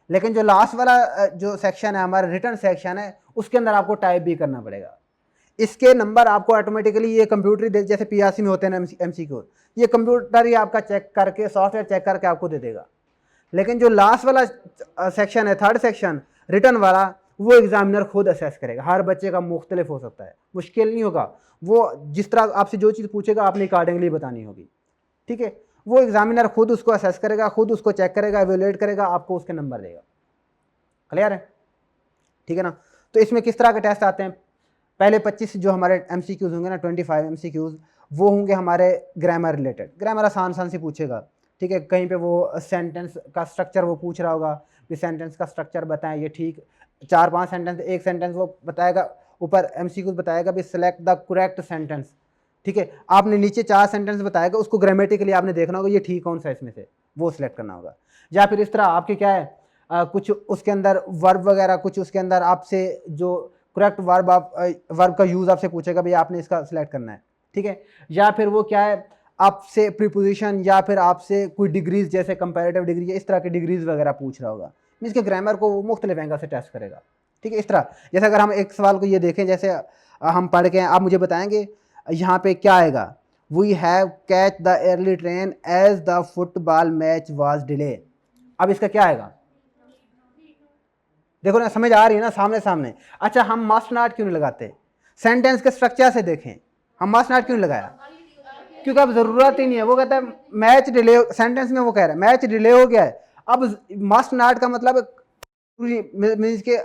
Speaker 1: लेकिन जो लास्ट वाला जो सेक्शन है हमारा रिटर्न सेक्शन है, उसके अंदर आपको टाइप भी करना पड़ेगा। इसके नंबर आपको ऑटोमेटिकली ये कंप्यूटर जैसे PRC में होते हैं MCQ, ये कंप्यूटर ही आपका चेक करके, सॉफ्टवेयर चेक करके आपको दे देगा। लेकिन जो लास्ट वाला सेक्शन है, थर्ड सेक्शन रिटर्न वाला, वो एग्जामिनर खुद असेस करेगा। हर बच्चे का मुख्तलिफ हो सकता है, मुश्किल नहीं होगा। वो जिस तरह आपसे जो चीज़ पूछेगा आपने अकॉर्डिंगली बतानी होगी, ठीक है। वो एग्जामिनर खुद उसको असेस करेगा, खुद उसको चेक करेगा, एवेल्युएट करेगा, आपको उसके नंबर देगा। क्लियर है, ठीक है ना। तो इसमें किस तरह के टेस्ट आते हैं? पहले 25 जो हमारे MCQs होंगे ना, 25 MCQs, वो होंगे हमारे ग्रामर रिलेटेड। ग्रामर आसान आसान से पूछेगा, ठीक है। कहीं पे वो सेंटेंस का स्ट्रक्चर वो पूछ रहा होगा कि सेंटेंस का स्ट्रक्चर बताएं, ये ठीक 4-5 सेंटेंस, एक सेंटेंस वो बताएगा, ऊपर MCQs बताएगा भी सिलेक्ट द करेक्ट सेंटेंस, ठीक है। आपने नीचे 4 सेंटेंस बताएगा, उसको ग्रामेटिकली आपने देखना होगा ये ठीक कौन सा इसमें से, वो सिलेक्ट करना होगा। या फिर इस तरह आपके क्या है कुछ उसके अंदर वर्ब वगैरह, कुछ उसके अंदर आपसे जो करेक्ट वर्ब वर्ब का यूज़ आपसे पूछेगा, भाई आपने इसका सिलेक्ट करना है, ठीक है। या फिर वो क्या है आपसे प्रीपोजिशन, या फिर आपसे कोई डिग्रीज जैसे कंपैरेटिव डिग्री, इस तरह की डिग्रीज वगैरह पूछ रहा होगा। मीन्स के ग्रामर को वो मुख्तलिफ एंगल से टेस्ट करेगा, ठीक है। इस तरह जैसे अगर हम एक सवाल को ये देखें, जैसे हम पढ़ के आप मुझे बताएंगे यहाँ पे क्या आएगा, we have catch the early train as the football match was delay. अब इसका क्या आएगा, देखो ना, समझ आ रही है ना, सामने सामने। अच्छा, हम मस्ट नॉट क्यों नहीं लगाते? सेंटेंस के स्ट्रक्चर से देखें, हम मस्ट नॉट क्यों नहीं लगाया? क्योंकि अब जरूरत ही नहीं है। वो कहता है मैच डिले, सेंटेंस में वो कह रहा है मैच डिले हो गया है। अब मस्ट नॉट का मतलब मीन्स के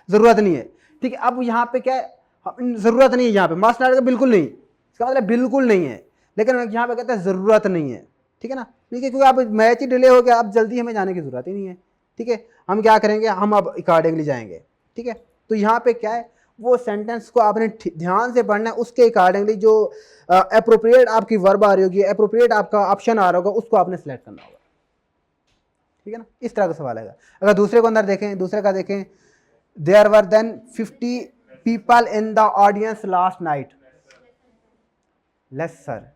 Speaker 1: जरूरत नहीं है, ठीक है। अब यहाँ पे क्या है, जरूरत नहीं है, यहाँ पे मस्ट नॉट का बिल्कुल नहीं, इसका मतलब बिल्कुल नहीं है। लेकिन यहाँ पे कहता है जरूरत नहीं है, ठीक है ना। ठीक है, क्योंकि अब मैच ही डिले हो गया, अब जल्दी हमें जाने की जरूरत ही नहीं है, ठीक है। हम क्या करेंगे, हम अब अकॉर्डिंगली जाएंगे, ठीक है। तो यहाँ पे क्या है, वो सेंटेंस को आपने ध्यान से पढ़ना है, उसके अकॉर्डिंगली जो अप्रोप्रिएट आपकी वर्ब आ रही होगी, अप्रोप्रिएट आपका ऑप्शन आ रहा होगा, उसको आपने सेलेक्ट करना होगा, ठीक है ना। इस तरह का सवाल आएगा। अगर दूसरे को अंदर देखें, दूसरे का देखें, there were than 50 people in the audience last night, less sir.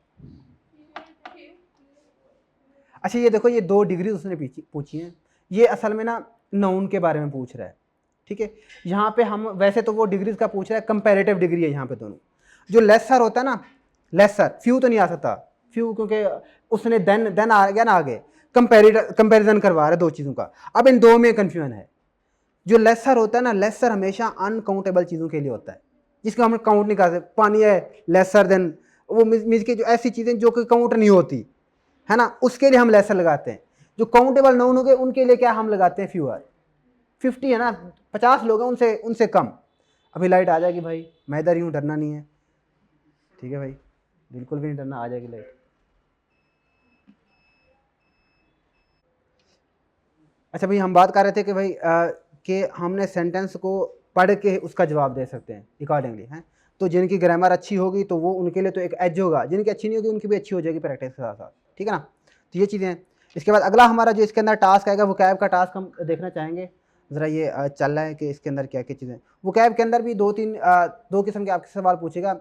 Speaker 1: अच्छा, ये देखो, ये 2 डिग्री उसने पूछी हैं। ये असल में ना नाउन के बारे में पूछ रहा है, ठीक है। यहाँ पे हम वैसे तो वो डिग्रीज का पूछ रहा है, कंपैरेटिव डिग्री है यहाँ पे दोनों। जो लेसर होता है ना, लेसर, फ्यू तो नहीं आ सकता, फ्यू क्योंकि उसने देन आ गया ना आगे, कंपैरिजन करवा रहा है 2 चीज़ों का। अब इन 2 में कन्फ्यूजन है। जो लेसर होता है ना, लेसर हमेशा अनकाउंटेबल चीज़ों के लिए होता है, जिसको हम काउंट नहीं कर सकते। पानी है लेसर देन, वो मीन्स के जो ऐसी चीज़ें जो कि काउंट नहीं होती है ना, उसके लिए हम लेसर लगाते हैं। जो काउंटेबल नाउन हो गए उनके लिए क्या हम लगाते हैं, फ्यूअर। 50 है ना, 50 लोग हैं, उनसे कम। अभी लाइट आ जाएगी भाई, मैं इधर ही हूँ, डरना नहीं है, ठीक है भाई, बिल्कुल भी नहीं डरना, आ जाएगी लाइट। अच्छा भाई, हम बात कर रहे थे कि भाई कि हमने सेंटेंस को पढ़ के उसका जवाब दे सकते हैं अकॉर्डिंगली, हैं। तो जिनकी ग्रामर अच्छी होगी तो वो उनके लिए तो एक एज होगा, जिनकी अच्छी नहीं होगी उनकी भी अच्छी हो जाएगी प्रैक्टिस के साथ साथ, ठीक है ना। तो ये चीज़ें हैं। इसके बाद अगला हमारा जो इसके अंदर टास्क आएगा, वो कैब का टास्क हम देखना चाहेंगे। ज़रा ये चल रहा है कि इसके अंदर क्या क्या चीज़ें। वो कैब के अंदर भी 2 किस्म के आपके सवाल पूछेगा।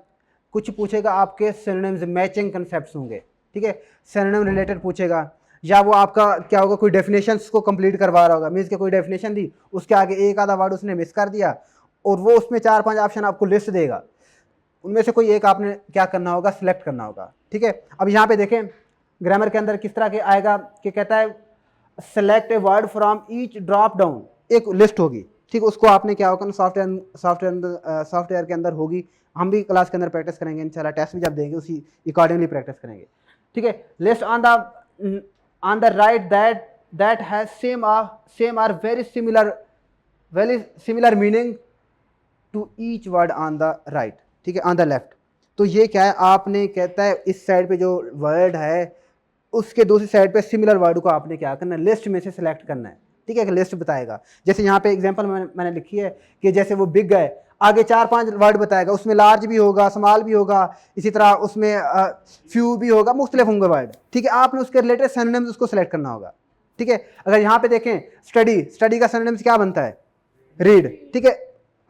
Speaker 1: कुछ पूछेगा आपके सिनोनिम्स, मैचिंग कंसेप्ट्स होंगे, ठीक है, सिनोनिम रिलेटेड पूछेगा। या वो आपका क्या होगा, कोई डेफिनेशंस को कंप्लीट करवा रहा होगा, मीन्स के कोई डेफिनेशन दी, उसके आगे एक आधा वर्ड उसने मिस कर दिया, और वो उसमें 4-5 ऑप्शन आपको लिस्ट देगा, उनमें से कोई एक आपने क्या करना होगा, सिलेक्ट करना होगा, ठीक है। अब यहाँ पे देखें ग्रामर के अंदर किस तरह के आएगा कि कहता है select a word from each drop down, एक लिस्ट होगी, ठीक है। उसको आपने क्या होगा, सॉफ्टवेयर के अंदर होगी। हम भी क्लास के अंदर प्रैक्टिस करेंगे इंशाल्लाह, टेस्ट भी जब देंगे उसी अकॉर्डिंगली प्रैक्टिस करेंगे, ठीक है। List on the right that has same or very similar meaning to each word on the right, ठीक है, on the left। तो ये क्या है, आपने कहता है इस साइड पे जो वर्ड है उसके दूसरी साइड पे सिमिलर वर्ड को आपने क्या करना है, लिस्ट में से सिलेक्ट करना है, ठीक है। एक लिस्ट बताएगा, जैसे यहाँ पे एग्जांपल मैंने लिखी है कि जैसे वो बिग है, आगे 4-5 वर्ड बताएगा, उसमें लार्ज भी होगा, स्मॉल भी होगा, इसी तरह उसमें फ्यू भी होगा, मुख्तलिफ होंगे वर्ड, ठीक है। आपने उसके रिलेटेड सिनोनिम्स उसको सेलेक्ट करना होगा, ठीक है। अगर यहाँ पे देखें स्टडी का सिनोनिम्स क्या बनता है, रीड, ठीक है।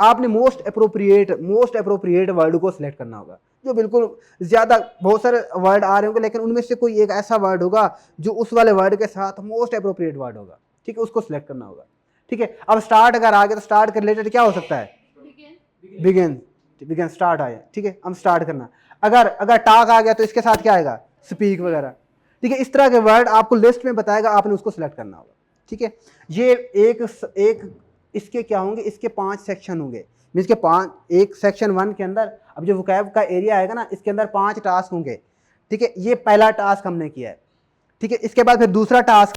Speaker 1: आपने मोस्ट अप्रोप्रिएट वर्ड को सिलेक्ट करना होगा, जो बिल्कुल ज़्यादा बहुत सारे वर्ड आ रहे होंगे, लेकिन उनमें से कोई एक ऐसा वर्ड होगा जो उस वाले वर्ड के साथ मोस्ट अप्रोप्रिएट वर्ड होगा, ठीक है, उसको सिलेक्ट करना होगा, ठीक है। अब स्टार्ट अगर आ गया तो स्टार्ट के रिलेटेड क्या हो सकता है, बिगिन, बिगिन स्टार्ट आया, ठीक है, हम स्टार्ट करना। अगर अगर टाक आ गया तो इसके साथ क्या आएगा, स्पीक वगैरह, ठीक है। इस तरह के वर्ड आपको लिस्ट में बताएगा, आपने उसको सिलेक्ट करना होगा, ठीक है। ये एक इसके क्या होंगे, इसके 5 सेक्शन होंगे, मीन्स के 5, एक सेक्शन 1 के अंदर, अब जो वोकैब का एरिया आएगा ना, इसके अंदर 5 टास्क होंगे, ठीक है। ये पहला टास्क हमने किया है, ठीक है। इसके बाद फिर दूसरा टास्क,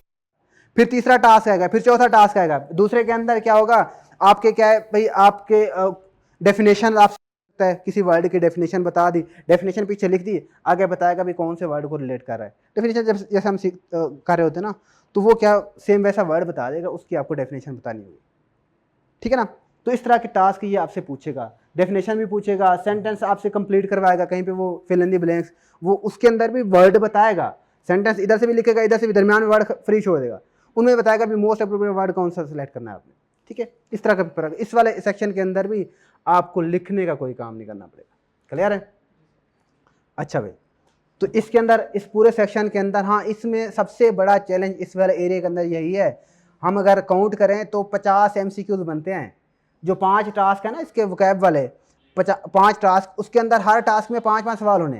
Speaker 1: फिर तीसरा टास्क आएगा, फिर चौथा टास्क आएगा। दूसरे के अंदर क्या होगा, आपके क्या है भाई, आपके डेफिनेशन, आप है किसी वर्ड की डेफिनेशन बता दी, डेफिनेशन पीछे लिख दी, आगे बताएगा भी कौन से वर्ड को रिलेट कर रहा है। डेफिनेशन जब जैसे हम कर रहे होते हैं ना, तो वो क्या सेम वैसा वर्ड बता देगा, उसकी आपको डेफिनेशन बतानी होगी, ठीक है ना। तो इस तरह के टास्क ये आपसे पूछेगा, डेफिनेशन भी पूछेगा, सेंटेंस आपसे कंप्लीट करवाएगा, कहीं पे वो फिल इन द ब्लैंक्स, वो उसके अंदर भी वर्ड बताएगा, सेंटेंस इधर से भी लिखेगा, इधर से भी, दरमियान में वर्ड फ्री छोड़ देगा, उनमें बताएगा भी मोस्ट अप्रोप्रिएट वर्ड कौन सा सिलेक्ट करना है आपने, ठीक है। इस तरह का पेपर, इस वाले सेक्शन के अंदर भी आपको लिखने का कोई काम नहीं करना पड़ेगा, क्लियर है। अच्छा भाई, तो इसके अंदर, इस पूरे सेक्शन के अंदर, हाँ, इसमें सबसे बड़ा चैलेंज इस वाले एरिया के अंदर यही है, हम अगर काउंट करें तो 50 MCQs बनते हैं। जो 5 टास्क है ना इसके वोकैब वाले, 5 टास्क, उसके अंदर हर टास्क में 5-5 सवाल होने,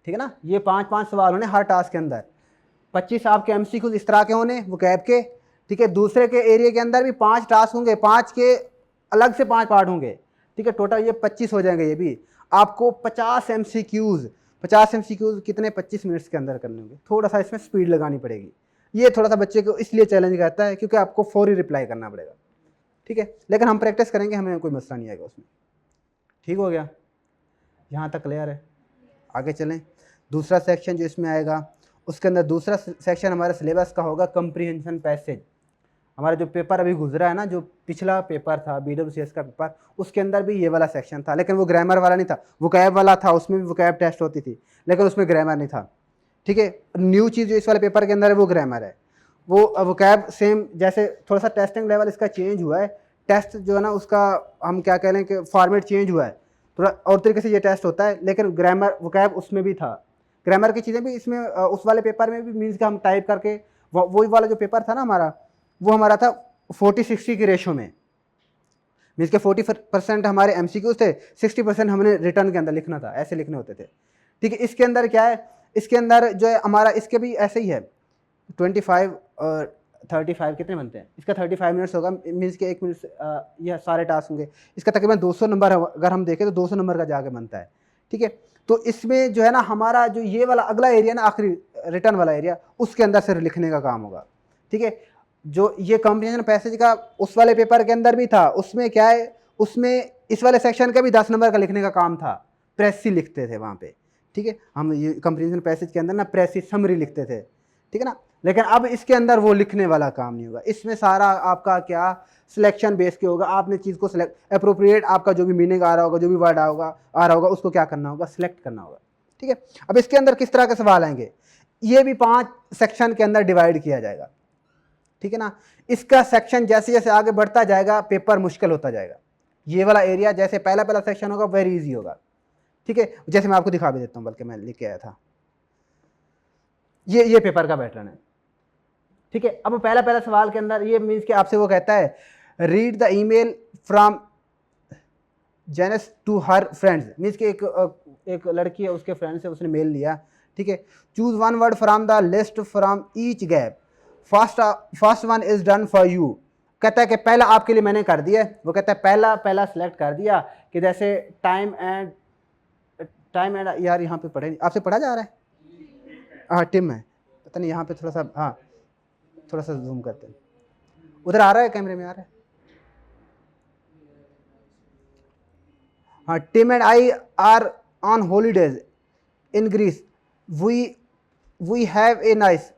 Speaker 1: ठीक है ना। ये 5-5 सवाल होने हर टास्क के अंदर, 25 आपके MCQs इस तरह के होने वोकैब के, ठीक है। दूसरे के एरिया के अंदर भी 5 टास्क होंगे, 5 के अलग से 5 पार्ट होंगे, ठीक है। टोटल ये 25 हो जाएंगे। ये भी आपको 50 MCQs कितने 25 मिनट्स के अंदर करने होंगे। थोड़ा सा इसमें स्पीड लगानी पड़ेगी, ये थोड़ा सा बच्चे को इसलिए चैलेंज रहता है क्योंकि आपको फौरी रिप्लाई करना पड़ेगा, ठीक है। लेकिन हम प्रैक्टिस करेंगे, हमें कोई मसला नहीं आएगा उसमें, ठीक हो गया, यहाँ तक क्लियर है। आगे चलें, दूसरा सेक्शन जो इसमें आएगा, उसके अंदर दूसरा सेक्शन हमारे सिलेबस का होगा कंप्रीहेंशन पैसेज। हमारा जो पेपर अभी गुजरा है ना, जो पिछला पेपर था BWCS का पेपर, उसके अंदर भी ये वाला सेक्शन था, लेकिन वो ग्रामर वाला नहीं था, वोकैब वाला था। उसमें भी वोकैब टेस्ट होती थी, लेकिन उसमें ग्रामर नहीं था, ठीक है। न्यू चीज़ जो इस वाले पेपर के अंदर है वो ग्रामर है। वो वोकैब सेम, जैसे थोड़ा सा टेस्टिंग लेवल इसका चेंज हुआ है, टेस्ट जो है ना उसका हम क्या कह रहे हैं कि फॉर्मेट चेंज हुआ है, थोड़ा और तरीके से ये टेस्ट होता है, लेकिन ग्रामर वोकैब उसमें भी था। ग्रामर की चीज़ें भी इसमें उस वाले पेपर में भी मीन्स कि हम टाइप करके, वही वाला जो पेपर था ना हमारा, वो हमारा था 40-60 की रेशो में, मीन्स के 40% हमारे MCQs थे, 60% हमने रिटर्न के अंदर लिखना था, ऐसे लिखने होते थे, ठीक है। इसके अंदर क्या है, इसके अंदर जो है हमारा, इसके भी ऐसे ही है, 25 और 35 कितने बनते हैं, इसका 35 मिनट्स होगा, मीन्स के 1 मिनट यह सारे टास्क होंगे। इसका तकरीबन 200 नंबर अगर हम देखें तो 200 नंबर का जाके बनता है, ठीक है। तो इसमें जो है ना हमारा जो ये वाला अगला एरिया ना, आखिरी रिटर्न वाला एरिया, उसके अंदर से लिखने का काम होगा, ठीक है। जो ये कंप्रीहेंशन पैसेज का उस वाले पेपर के अंदर भी था, उसमें क्या है, उसमें इस वाले सेक्शन का भी 10 नंबर का लिखने का काम था, प्रेसी लिखते थे वहाँ पे, ठीक है। हम ये कंप्रीहेंशन पैसेज के अंदर ना प्रेसी समरी लिखते थे, ठीक है ना। लेकिन अब इसके अंदर वो लिखने वाला काम नहीं होगा, इसमें सारा आपका क्या सिलेक्शन बेस के होगा। आपने चीज़ को सिलेक्ट अप्रोप्रिएट, आपका जो भी मीनिंग आ रहा होगा, जो भी वर्ड आ रहा होगा, उसको क्या करना होगा, सिलेक्ट करना होगा, ठीक है। अब इसके अंदर किस तरह के सवाल आएंगे, ये भी 5 सेक्शन के अंदर डिवाइड किया जाएगा, ठीक है ना। इसका सेक्शन जैसे जैसे आगे बढ़ता जाएगा पेपर मुश्किल होता जाएगा। ये वाला एरिया जैसे पहला सेक्शन होगा वेरी इजी होगा, ठीक है। जैसे मैं आपको दिखा भी देता हूँ, बल्कि मैं लिख के आया था, ये पेपर का पैटर्न है, ठीक है। अब पहला सवाल के अंदर ये मीन्स कि आपसे वो कहता है read the email from Janice to her friends, means कि एक लड़की है, उसके फ्रेंड से उसने मेल लिया, ठीक है। Choose 1 word from the list from each gap, first one is done for you. कहता है कि पहला आपके लिए मैंने कर दिया, वो कहता है पहला सेलेक्ट कर दिया, कि जैसे टाइम एंड यार यहाँ पे पढ़े, आपसे पढ़ा जा रहा है, हाँ टिम है, पता नहीं यहाँ पे थोड़ा सा, हाँ थोड़ा सा जूम करते हैं, उधर आ रहा है, कैमरे में आ रहा है, हाँ। Tim and I are on holidays in Greece, we have a nice.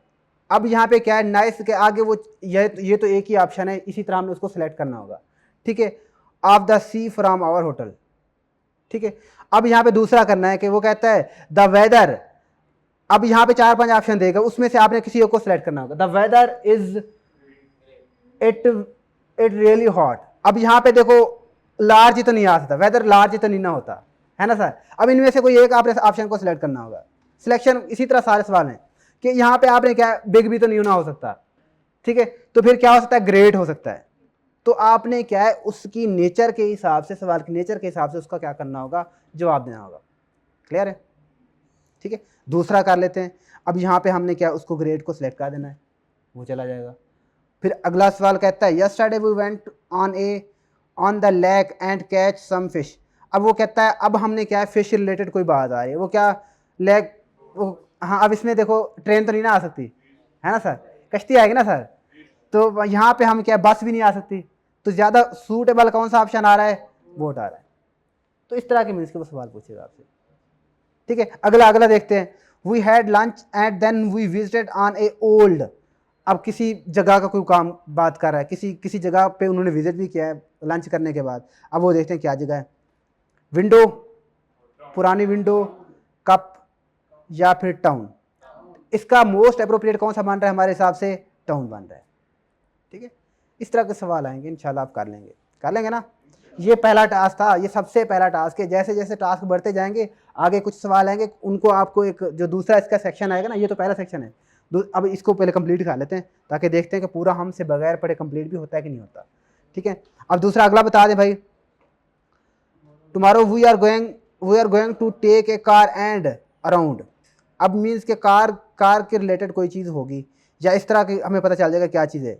Speaker 1: अब यहाँ पे क्या है, नाइस के आगे वो ये तो एक ही ऑप्शन है, इसी तरह हमें उसको सिलेक्ट करना होगा, ठीक है। Off the sea from our hotel, ठीक है। अब यहाँ पे दूसरा करना है कि वो कहता है द वेदर, अब यहाँ पे 4-5 ऑप्शन देगा, उसमें से आपने किसी एक को सिलेक्ट करना होगा। The weather is it really hot. अब यहाँ पे देखो लार्ज तो नहीं आ सकता, वेदर लार्ज तो नहीं ना होता, है ना सर। अब इनमें से कोई एक आपने ऑप्शन को सिलेक्ट करना होगा। सिलेक्शन इसी तरह सारे सवाल हैं कि यहाँ पे आपने क्या, बिग भी तो नहीं होना हो सकता, ठीक है, तो फिर क्या हो सकता है, ग्रेट हो सकता है। तो आपने क्या है, उसकी नेचर के हिसाब से, सवाल की नेचर के हिसाब से उसका क्या करना होगा, जवाब देना होगा। क्लियर है, ठीक है। दूसरा कर लेते हैं। अब यहाँ पे हमने क्या, उसको ग्रेड को सिलेक्ट कर देना है, वो चला जाएगा। फिर अगला सवाल कहता है yesterday we went on the lake and catch some fish. अब वो कहता है, अब हमने क्या है, फिश रिलेटेड कोई बात आ रही है, वो क्या, लेक, वो, हाँ, अब इसमें देखो ट्रेन तो नहीं ना आ सकती, है ना सर, कश्ती आएगी ना सर, तो यहाँ पे हम क्या, बस भी नहीं आ सकती, तो ज़्यादा सूटेबल कौन सा ऑप्शन आ रहा है, बोट आ रहा है। तो इस तरह के मीन्स के वो सवाल पूछेगा आपसे, ठीक है। अगला देखते हैं। We had lunch and then we visited on a old. अब किसी जगह का कोई काम बात कर रहा है, किसी जगह पे उन्होंने विजिट भी किया है लंच करने के बाद। अब वो देखते हैं क्या जगह है, विंडो, पुरानी विंडो, कप, या फिर टाउन। इसका मोस्ट अप्रोप्रिएट कौन सा बन रहा है हमारे हिसाब से, टाउन बन रहा है, ठीक है। इस तरह के सवाल आएंगे इंशाल्लाह, आप कर लेंगे ना। ये पहला टास्क था, ये सबसे पहला टास्क है। जैसे जैसे टास्क बढ़ते जाएंगे आगे कुछ सवाल आएंगे, उनको आपको एक जो दूसरा इसका सेक्शन आएगा ना, ये तो पहला सेक्शन है, अब इसको पहले कंप्लीट कर लेते हैं ताकि देखते हैं कि पूरा हमसे बगैर पढ़े कंप्लीट भी होता है कि नहीं होता, ठीक है। अब दूसरा अगला बता दें भाई, tomorrow we are going to take a car and around. अब मीन्स के कार के रिलेटेड कोई चीज़ होगी, या इस तरह की हमें पता चल जाएगा क्या चीज़ है,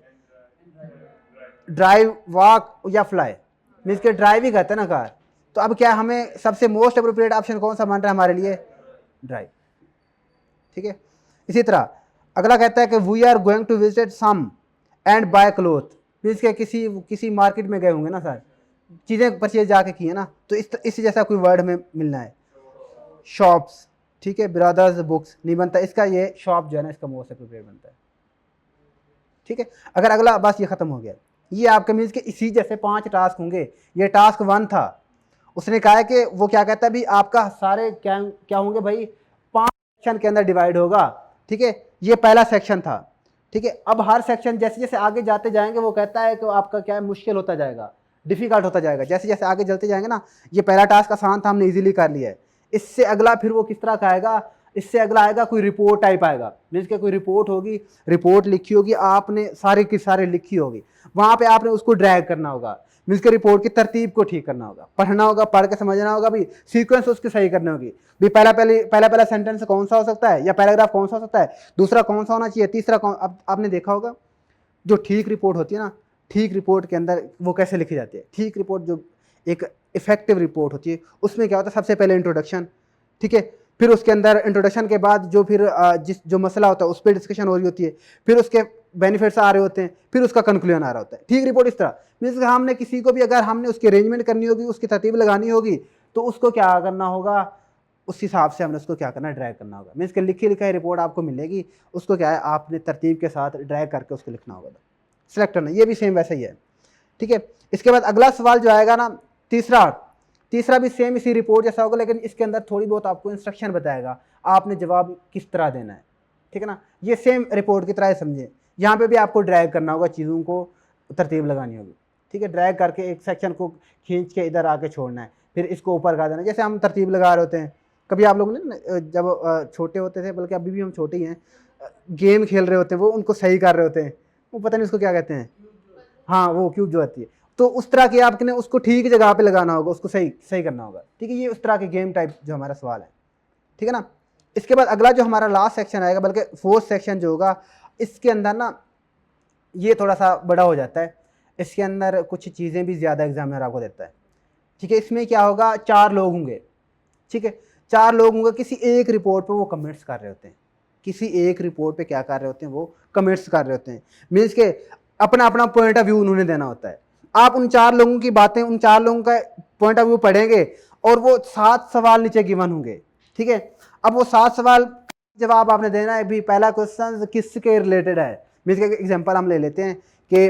Speaker 1: ड्राइव, वॉक या फ्लाई। मीन्स के ड्राइव ही करते हैं ना कार, तो अब क्या हमें सबसे मोस्ट अप्रोप्रिएट ऑप्शन कौन सा बन रहा है हमारे लिए, ड्राइव, ठीक है। इसी तरह अगला कहता है कि we are going to visit some and buy cloth. Means के किसी मार्केट में गए होंगे ना सर, चीज़ें परचेज जाके की है ना, तो इस जैसा कोई वर्ड में मिलना है, शॉप्स, ठीक है, ब्रदर्स बुक्स नहीं बनता इसका, ये शॉप जो है ना इसका मोस्ट अप्रोप्रिएट बनता है, ठीक है। अगर अगला, बस ये खत्म हो गया, ये आपके मीन्स के इसी जैसे 5 टास्क होंगे। ये टास्क 1 था, उसने कहा है कि वो क्या कहता है भी, आपका सारे क्या होंगे भाई, 5 सेक्शन के अंदर डिवाइड होगा, ठीक है। ये पहला सेक्शन था, ठीक है। अब हर सेक्शन जैसे जैसे आगे जाते जाएंगे वो कहता है कि आपका क्या है, मुश्किल होता जाएगा, डिफिकल्ट होता जाएगा, जैसे जैसे आगे चलते जाएंगे ना। ये पहला टास्क आसान था, हमने इजीली कर लिया है। इससे अगला फिर वो किस तरह का आएगा, इससे अगला आएगा कोई रिपोर्ट टाइप आएगा, मीन्स के कोई रिपोर्ट होगी, रिपोर्ट लिखी होगी आपने, सारे की सारे लिखी होगी, वहाँ पे आपने उसको ड्रैग करना होगा, मीन्स के रिपोर्ट की तरतीब को ठीक करना होगा, पढ़ना होगा, पढ़ के समझना होगा भी, सीक्वेंस उसकी सही करनी होगी भी, पहला सेंटेंस कौन सा हो सकता है, या पैराग्राफ कौन सा हो सकता है, दूसरा कौन सा होना चाहिए, तीसरा कौन। अब आपने देखा होगा जो ठीक रिपोर्ट होती है ना, ठीक रिपोर्ट के अंदर वो कैसे लिखी जाती है, ठीक रिपोर्ट जो एक इफेक्टिव रिपोर्ट होती है, उसमें क्या होता है, सबसे पहले इंट्रोडक्शन, ठीक है, फिर उसके अंदर इंट्रोडक्शन के बाद जो फिर जो मसला होता है उस पर डिस्कशन हो रही होती है, फिर उसके बेनिफिट्स आ रहे होते हैं, फिर उसका कंक्लूजन आ रहा होता है। ठीक रिपोर्ट इस तरह, मीन्स हमने किसी को भी अगर हमने उसकी अरेंजमेंट करनी होगी, उसकी तरतीब लगानी होगी, तो उसको क्या करना होगा, उस हिसाब से हमने उसको क्या करना है, ड्रैग करना होगा। मीन्स कि लिखी लिखाई रिपोर्ट आपको मिलेगी, उसको क्या है, आपने तरतीब के साथ ड्रैग करके उसको लिखना होगा, सेलेक्ट करना। ये भी सेम वैसा ही है, ठीक है। इसके बाद अगला सवाल जो आएगा ना, तीसरा भी सेम इसी रिपोर्ट जैसा होगा, लेकिन इसके अंदर थोड़ी बहुत आपको इंस्ट्रक्शन बताएगा, आपने जवाब किस तरह देना है, ठीक है ना। ये सेम रिपोर्ट की तरह समझे, यहाँ पे भी आपको ड्रैग करना होगा, चीज़ों को तरतीब लगानी होगी, ठीक है। ड्रैग करके एक सेक्शन को खींच के इधर आके छोड़ना है, फिर इसको ऊपर कर देना, जैसे हम तरतीब लगा रहे होते हैं। कभी आप लोग ने जब छोटे होते थे, बल्कि अभी भी हम छोटे ही हैं, गेम खेल रहे होते हैं, वो उनको सही कर रहे होते हैं, वो पता नहीं उसको क्या कहते हैं, हाँ, वो क्यूब जो आती है, तो उस तरह की आपने उसको ठीक जगह पे लगाना होगा, उसको सही करना होगा, ठीक है। ये उस तरह के गेम टाइप जो हमारा सवाल है, ठीक है ना। इसके बाद अगला जो हमारा लास्ट सेक्शन आएगा, बल्कि 4th सेक्शन जो होगा, इसके अंदर ना ये थोड़ा सा बड़ा हो जाता है, इसके अंदर कुछ चीज़ें भी ज़्यादा एग्जामिनर आपको देता है, ठीक है। इसमें क्या होगा, 4 लोग होंगे, ठीक है, 4 लोग होंगे, किसी एक रिपोर्ट पर वो कमेंट्स कर रहे होते हैं, किसी एक रिपोर्ट पे क्या कर रहे होते हैं, वो कमेंट्स कर रहे होते हैं, मीन्स के अपना अपना पॉइंट ऑफ व्यू उन्होंने देना होता है। आप उन 4 लोगों की बातें, उन 4 लोगों का पॉइंट ऑफ व्यू पढ़ेंगे, और वो 7 सवाल नीचे गिवन होंगे, ठीक है। अब वो 7 सवाल जवाब आपने देना है भी। पहला क्वेश्चन किसके रिलेटेड है, मीन्स के एग्जांपल हम ले लेते हैं कि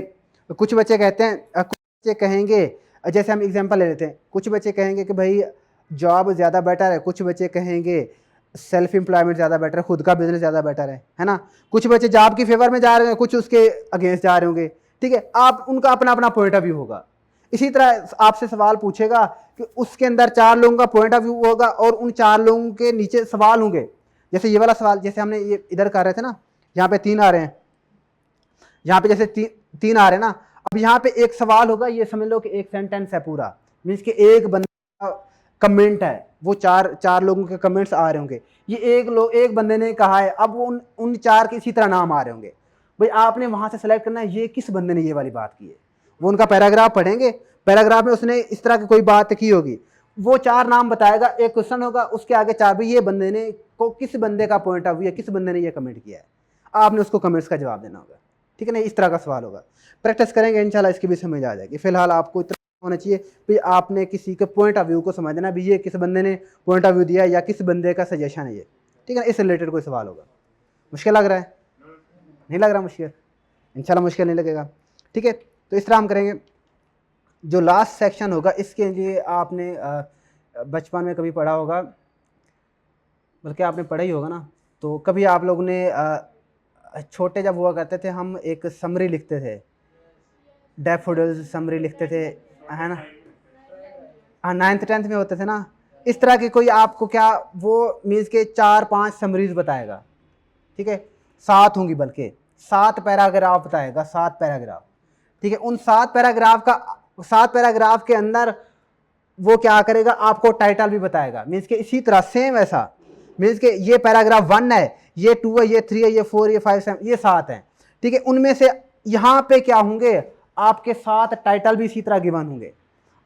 Speaker 1: कुछ बच्चे कहते हैं, कुछ बच्चे कहेंगे, जैसे हम एग्जांपल ले लेते हैं, कुछ बच्चे कहेंगे कि भाई जॉब ज़्यादा बेटर है, कुछ बच्चे कहेंगे सेल्फ एम्प्लॉयमेंट ज़्यादा बेटर है, खुद का बिजनेस ज़्यादा बेटर है ना। कुछ बच्चे जॉब की फेवर में जा रहे हैं, कुछ उसके अगेंस्ट जा रहे होंगे, ठीक है। आप उनका अपना अपना पॉइंट ऑफ व्यू होगा। इसी तरह आपसे सवाल पूछेगा कि उसके अंदर 4 लोगों का पॉइंट ऑफ व्यू होगा और उन 4 लोगों के नीचे सवाल होंगे। जैसे ये वाला सवाल, जैसे हमने ये इधर कर रहे थे ना, यहाँ पे 3 आ रहे हैं, यहाँ पे जैसे 3 आ रहे हैं ना, अब यहाँ पे एक सवाल होगा, ये समझ लो कि एक सेंटेंस है पूरा, मीन्स कि एक बंदे का कमेंट है, वो चार लोगों के कमेंट्स आ रहे होंगे, ये एक बंदे ने कहा है, अब उन 4 के इसी तरह नाम आ रहे होंगे। भाई आपने वहां से सेलेक्ट करना है ये किस बंदे ने ये वाली बात की है, वो उनका पैराग्राफ पढ़ेंगे, पैराग्राफ में उसने इस तरह की कोई बात की होगी, वो 4 नाम बताएगा, एक क्वेश्चन होगा, उसके आगे 4 भी ये बंदे ने को किस बंदे का पॉइंट ऑफ व्यू है, किस बंदे ने ये कमेंट किया है, आपने उसको कमेंट्स का जवाब देना होगा। ठीक है ना, इस तरह का सवाल होगा। प्रैक्टिस करेंगे इंशाल्लाह इसकी भी समझ आ जाएगी। फिलहाल आपको इतना होना चाहिए भी आपने किसी के पॉइंट ऑफ व्यू को समझना भी ये किस बंदे ने पॉइंट ऑफ व्यू दिया है या किस बंदे का सजेशन है ये। ठीक है ना, इस रिलेटेड कोई सवाल होगा। मुश्किल लग रहा है? नहीं लग रहा मुश्किल? इंशाल्लाह मुश्किल नहीं लगेगा। ठीक है, तो इस तरह हम करेंगे। जो लास्ट सेक्शन होगा इसके लिए आपने बचपन में कभी पढ़ा होगा, बल्कि आपने पढ़ा ही होगा ना, तो कभी आप लोगों ने छोटे जब हुआ करते थे हम एक समरी लिखते थे, डैफोडिल्स समरी लिखते थे, है ना, हाँ 9th 10th में होते थे ना। इस तरह की कोई आपको क्या वो मीन्स के 4-5 समरीज बताएगा। ठीक है, 7 होंगी, बल्कि 7 पैराग्राफ बताएगा, 7 पैराग्राफ। ठीक है, उन 7 पैराग्राफ के अंदर वो क्या करेगा, आपको टाइटल भी बताएगा, मीन्स के इसी तरह सेम ऐसा, मीन्स के ये पैराग्राफ 1 है, ये 2 है, ये 3 है, ये 4, ये 5, 7, ये 7 हैं। ठीक है, उनमें से यहाँ पे क्या होंगे, आपके 7 टाइटल भी इसी तरह गिवन होंगे।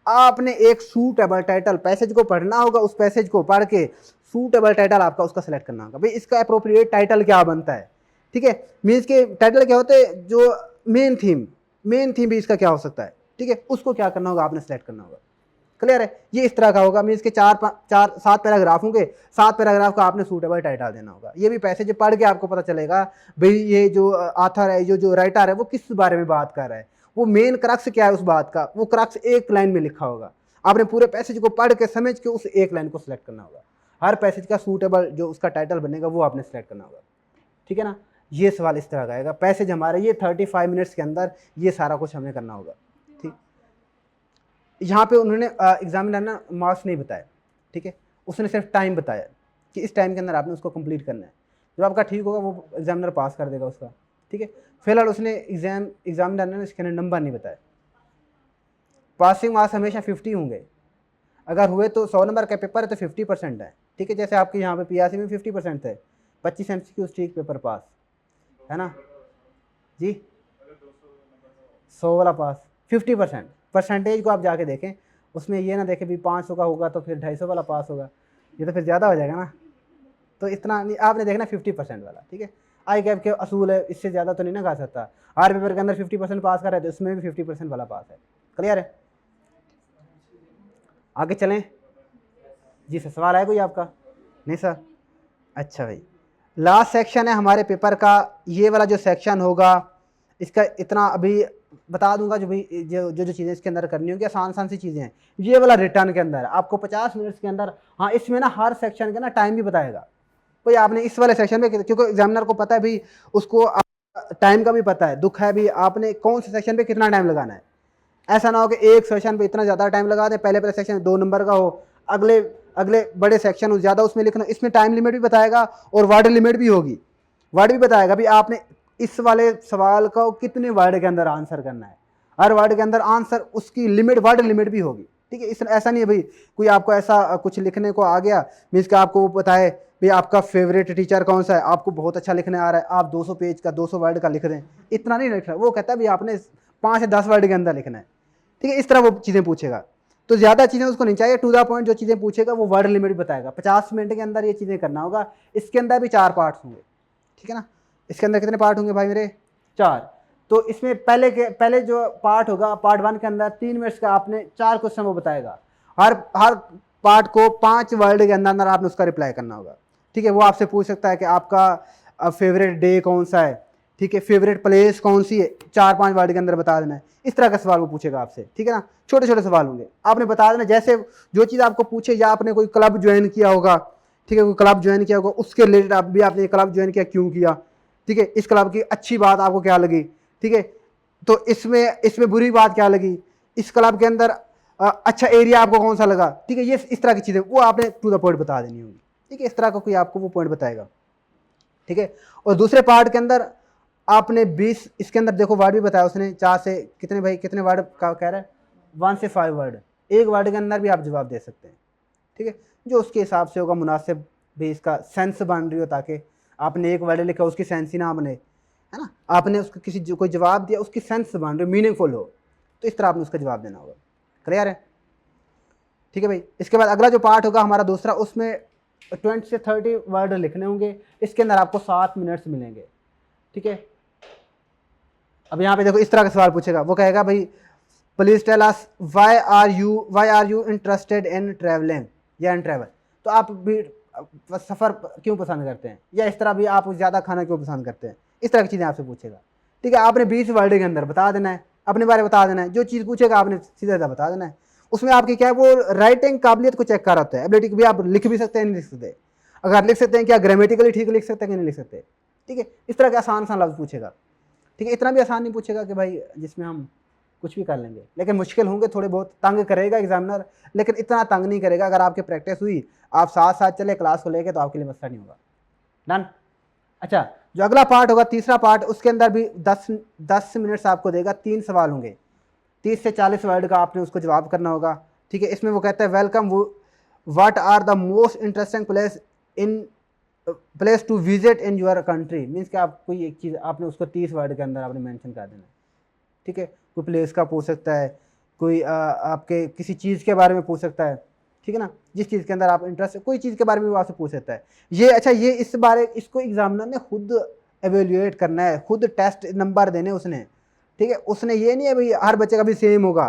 Speaker 1: आपने एक सूटेबल टाइटल, पैसेज को पढ़ना होगा, उस पैसेज को पढ़ के सूटेबल टाइटल आपका उसका सेलेक्ट करना होगा, भाई इसका अप्रोप्रिएट टाइटल क्या बनता है। ठीक है, मीन्स के टाइटल क्या होते हैं, जो मेन थीम भी इसका क्या हो सकता है। ठीक है, उसको क्या करना होगा, आपने सेलेक्ट करना होगा। क्लियर है, ये इस तरह का होगा, मीन्स के 7 पैराग्राफ होंगे, 7 पैराग्राफ का आपने सूटेबल टाइटल देना होगा। ये भी पैसेज पढ़ के आपको पता चलेगा भाई ये जो ऑथर है, जो राइटर है, वो किस बारे में बात कर रहा है, वो मेन क्रक्स क्या है उस बात का, वो क्रक्स एक लाइन में लिखा होगा। आपने पूरे पैसेज को पढ़ के समझ के उस एक लाइन को सिलेक्ट करना होगा। हर पैसेज का सूटेबल जो उसका टाइटल बनेगा वो आपने सेलेक्ट करना होगा। ठीक है ना, ये सवाल इस तरह का आएगा। पैसेज हमारे ये 35 मिनट्स के अंदर ये सारा कुछ हमें करना होगा। ठीक, यहाँ पे उन्होंने एग्जामिनर ना मार्क्स नहीं बताया। ठीक है, उसने सिर्फ टाइम बताया कि इस टाइम के अंदर आपने उसको कंप्लीट करना है। जब आपका ठीक होगा वो एग्जामिनर पास कर देगा उसका। ठीक है, फिलहाल उसने एग्जामिनर ने इसके अंदर नंबर नहीं बताया। पासिंग मार्क्स हमेशा 50 होंगे, अगर हुए तो 100 नंबर का पेपर है तो 50% है। ठीक है, जैसे आपके यहाँ पे पीआरसी में 50% थे, 25 MCQ ठीक पेपर पास है ना जी, 100 वाला पास 50%। परसेंटेज को आप जाके देखें, उसमें ये ना देखें भी 500 का होगा तो फिर 250 वाला पास होगा, ये तो फिर ज़्यादा हो जाएगा ना। तो इतना नहीं, आपने देखना 50% वाला। ठीक है, आई कैप के असूल है, इससे ज़्यादा तो नहीं ना गा सकता। हर पेपर के अंदर 50% पास कर रहे थे, उसमें भी 50% वाला पास है। क्लियर है, आगे चलें जी। सर सवाल है कोई आपका? नहीं सर, अच्छा भाई, लास्ट सेक्शन है हमारे पेपर का, ये वाला जो सेक्शन होगा इसका इतना अभी बता दूंगा, जो भाई जो चीज़ें इसके अंदर करनी होंगी, आसान सी चीज़ें हैं। ये वाला रिटर्न के अंदर आपको 50 मिनट्स के अंदर, हाँ इसमें ना हर सेक्शन का ना टाइम भी बताएगा। भाई आपने इस वाले सेक्शन में, क्योंकि एग्जामिनर को पता है भाई, उसको टाइम का भी पता है, दुख है भी आपने कौन से सेक्शन पे कितना टाइम लगाना है। ऐसा ना हो कि एक सेक्शन पे इतना ज़्यादा टाइम लगा दे, पहले सेक्शन 2 नंबर का हो, अगले बड़े सेक्शन हो ज़्यादा उसमें लिखना। इसमें टाइम लिमिट भी बताएगा और वर्ड लिमिट भी होगी, वर्ड भी बताएगा भी आपने इस वाले सवाल को कितने वर्ड के अंदर आंसर करना है। हर वर्ड के अंदर आंसर उसकी लिमिट, वर्ड लिमिट भी होगी। ठीक है, इस ऐसा नहीं है भाई कोई आपको ऐसा कुछ लिखने को आ गया, मीन्स कि आपको वो पता है भाई आपका फेवरेट टीचर कौन सा है, आपको बहुत अच्छा लिखने आ रहा है, आप 200 पेज का 200 वर्ड का लिख दें, इतना नहीं लिखना। वो कहता है भाई आपने 5 से 10 वर्ड के अंदर लिखना है। ठीक है, इस तरह वो चीज़ें पूछेगा, तो ज़्यादा चीज़ें उसको नहीं चाहिए, टू द पॉइंट जो चीज़ें पूछेगा वो वर्ड लिमिट बताएगा। 50 मिनट के अंदर ये चीज़ें करना होगा। इसके अंदर भी 4 पार्ट्स होंगे। ठीक है ना, इसके अंदर कितने पार्ट होंगे भाई मेरे? 4। तो इसमें पहले जो पार्ट होगा, पार्ट 1 के अंदर 3 मिनट्स का आपने 4 क्वेश्चन वो बताएगा। हर पार्ट को 5 वर्ड के अंदर आपने उसका रिप्लाई करना होगा। ठीक है, वो आपसे पूछ सकता है कि आपका फेवरेट डे कौन सा है, ठीक है, फेवरेट प्लेस कौन सी है, 4-5 वर्ड के अंदर बता देना है। इस तरह का सवाल वो पूछेगा आपसे। ठीक है ना, छोटे छोटे सवाल होंगे, आपने बता देना। जैसे जो चीज़ आपको पूछे, या आपने कोई क्लब ज्वाइन किया होगा, ठीक है, कोई क्लब ज्वाइन किया होगा, उसके रिलेटेड आप भी आपने क्लब ज्वाइन किया, क्यों किया, ठीक है, इस क्लब की अच्छी बात आपको क्या लगी, ठीक है, तो इसमें बुरी बात क्या लगी, इस क्लब के अंदर अच्छा एरिया आपको कौन सा लगा, ठीक है, ये इस तरह की चीज़ें वो आपने टू द पॉइंट बता देनी होगी, ठीक है, इस तरह का कोई आपको वो पॉइंट बताएगा, ठीक है। और दूसरे पार्ट के अंदर आपने 20, इसके अंदर देखो वर्ड भी बताया उसने, 4 से कितने भाई, कितने वर्ड का कह रहा है, 1 से 5 वर्ड, एक वर्ड के अंदर भी आप जवाब दे सकते हैं, ठीक है, जो उसके हिसाब से होगा मुनासिब भी, इसका सेंस बन रही हो, ताकि आपने एक वर्ड लिखा उसकी सेंस ही ना बने, है ना, आपने उसको किसी कोई जवाब दिया उसकी सेंस बन रही हो, मीनिंगफुल हो, तो इस तरह आपने उसका जवाब देना होगा। क्लियर है, ठीक है भाई। इसके बाद अगला जो पार्ट होगा हमारा दूसरा, उसमें 20 से 30 वर्ड लिखने होंगे, इसके अंदर आपको 7 मिनट्स मिलेंगे, ठीक है। अब यहाँ पे देखो इस तरह का सवाल पूछेगा, वो कहेगा भाई please tell us why are you interested in travelling या इन ट्रैवल, तो आप भी सफ़र क्यों पसंद करते हैं, या इस तरह भी आप ज़्यादा खाना क्यों पसंद करते हैं, इस तरह की चीज़ें आपसे पूछेगा, ठीक है। आपने 20 वर्ड के अंदर बता देना है, अपने बारे में बता देना है, जो चीज़ पूछेगा आपने सीधा सीधा बता देना है। उसमें आपकी क्या है, वो राइटिंग काबिलियत को चेक कर रहा होता है, एबिलिटी भी, आप लिख भी सकते हैं नहीं लिख सकते, अगर लिख सकते हैं क्या ग्रामेटिकली ठीक लिख सकते हैं कि नहीं लिख सकते, ठीक है, इस तरह के आसान आसान लफ्ज़ पूछेगा, ठीक है। इतना भी आसान नहीं पूछेगा कि भाई जिसमें हम कुछ भी कर लेंगे, लेकिन मुश्किल होंगे थोड़े बहुत, तंग करेगा एग्जामिनर, लेकिन इतना तंग नहीं करेगा, अगर आपकी प्रैक्टिस हुई, आप साथ साथ चले क्लास को लेके, तो आपके लिए मसला नहीं होगा। डन। अच्छा, जो अगला पार्ट होगा तीसरा पार्ट, उसके अंदर भी 10 मिनट्स आपको देगा, 3 सवाल होंगे, 30 से 40 वर्ड का आपने उसको जवाब करना होगा, ठीक है। इसमें वो कहता है welcome, what are the most interesting place to visit in your country, means कि आप कोई एक चीज़ आपने उसको 30 वर्ड के अंदर आपने मेंशन कर देना है, ठीक है। कोई प्लेस का पूछ सकता है, कोई आपके किसी चीज़ के बारे में पूछ सकता है, ठीक है ना, जिस चीज़ के अंदर आप इंटरेस्ट है, कोई चीज़ के बारे में भी आपसे पूछ सकता है। ये अच्छा, ये इस बारे इसको एग्जामिनर ने खुद एवेल्यूएट करना है, खुद टेस्ट नंबर देने उसने, ठीक है। उसने ये नहीं है भाई हर बच्चे का भी सेम होगा,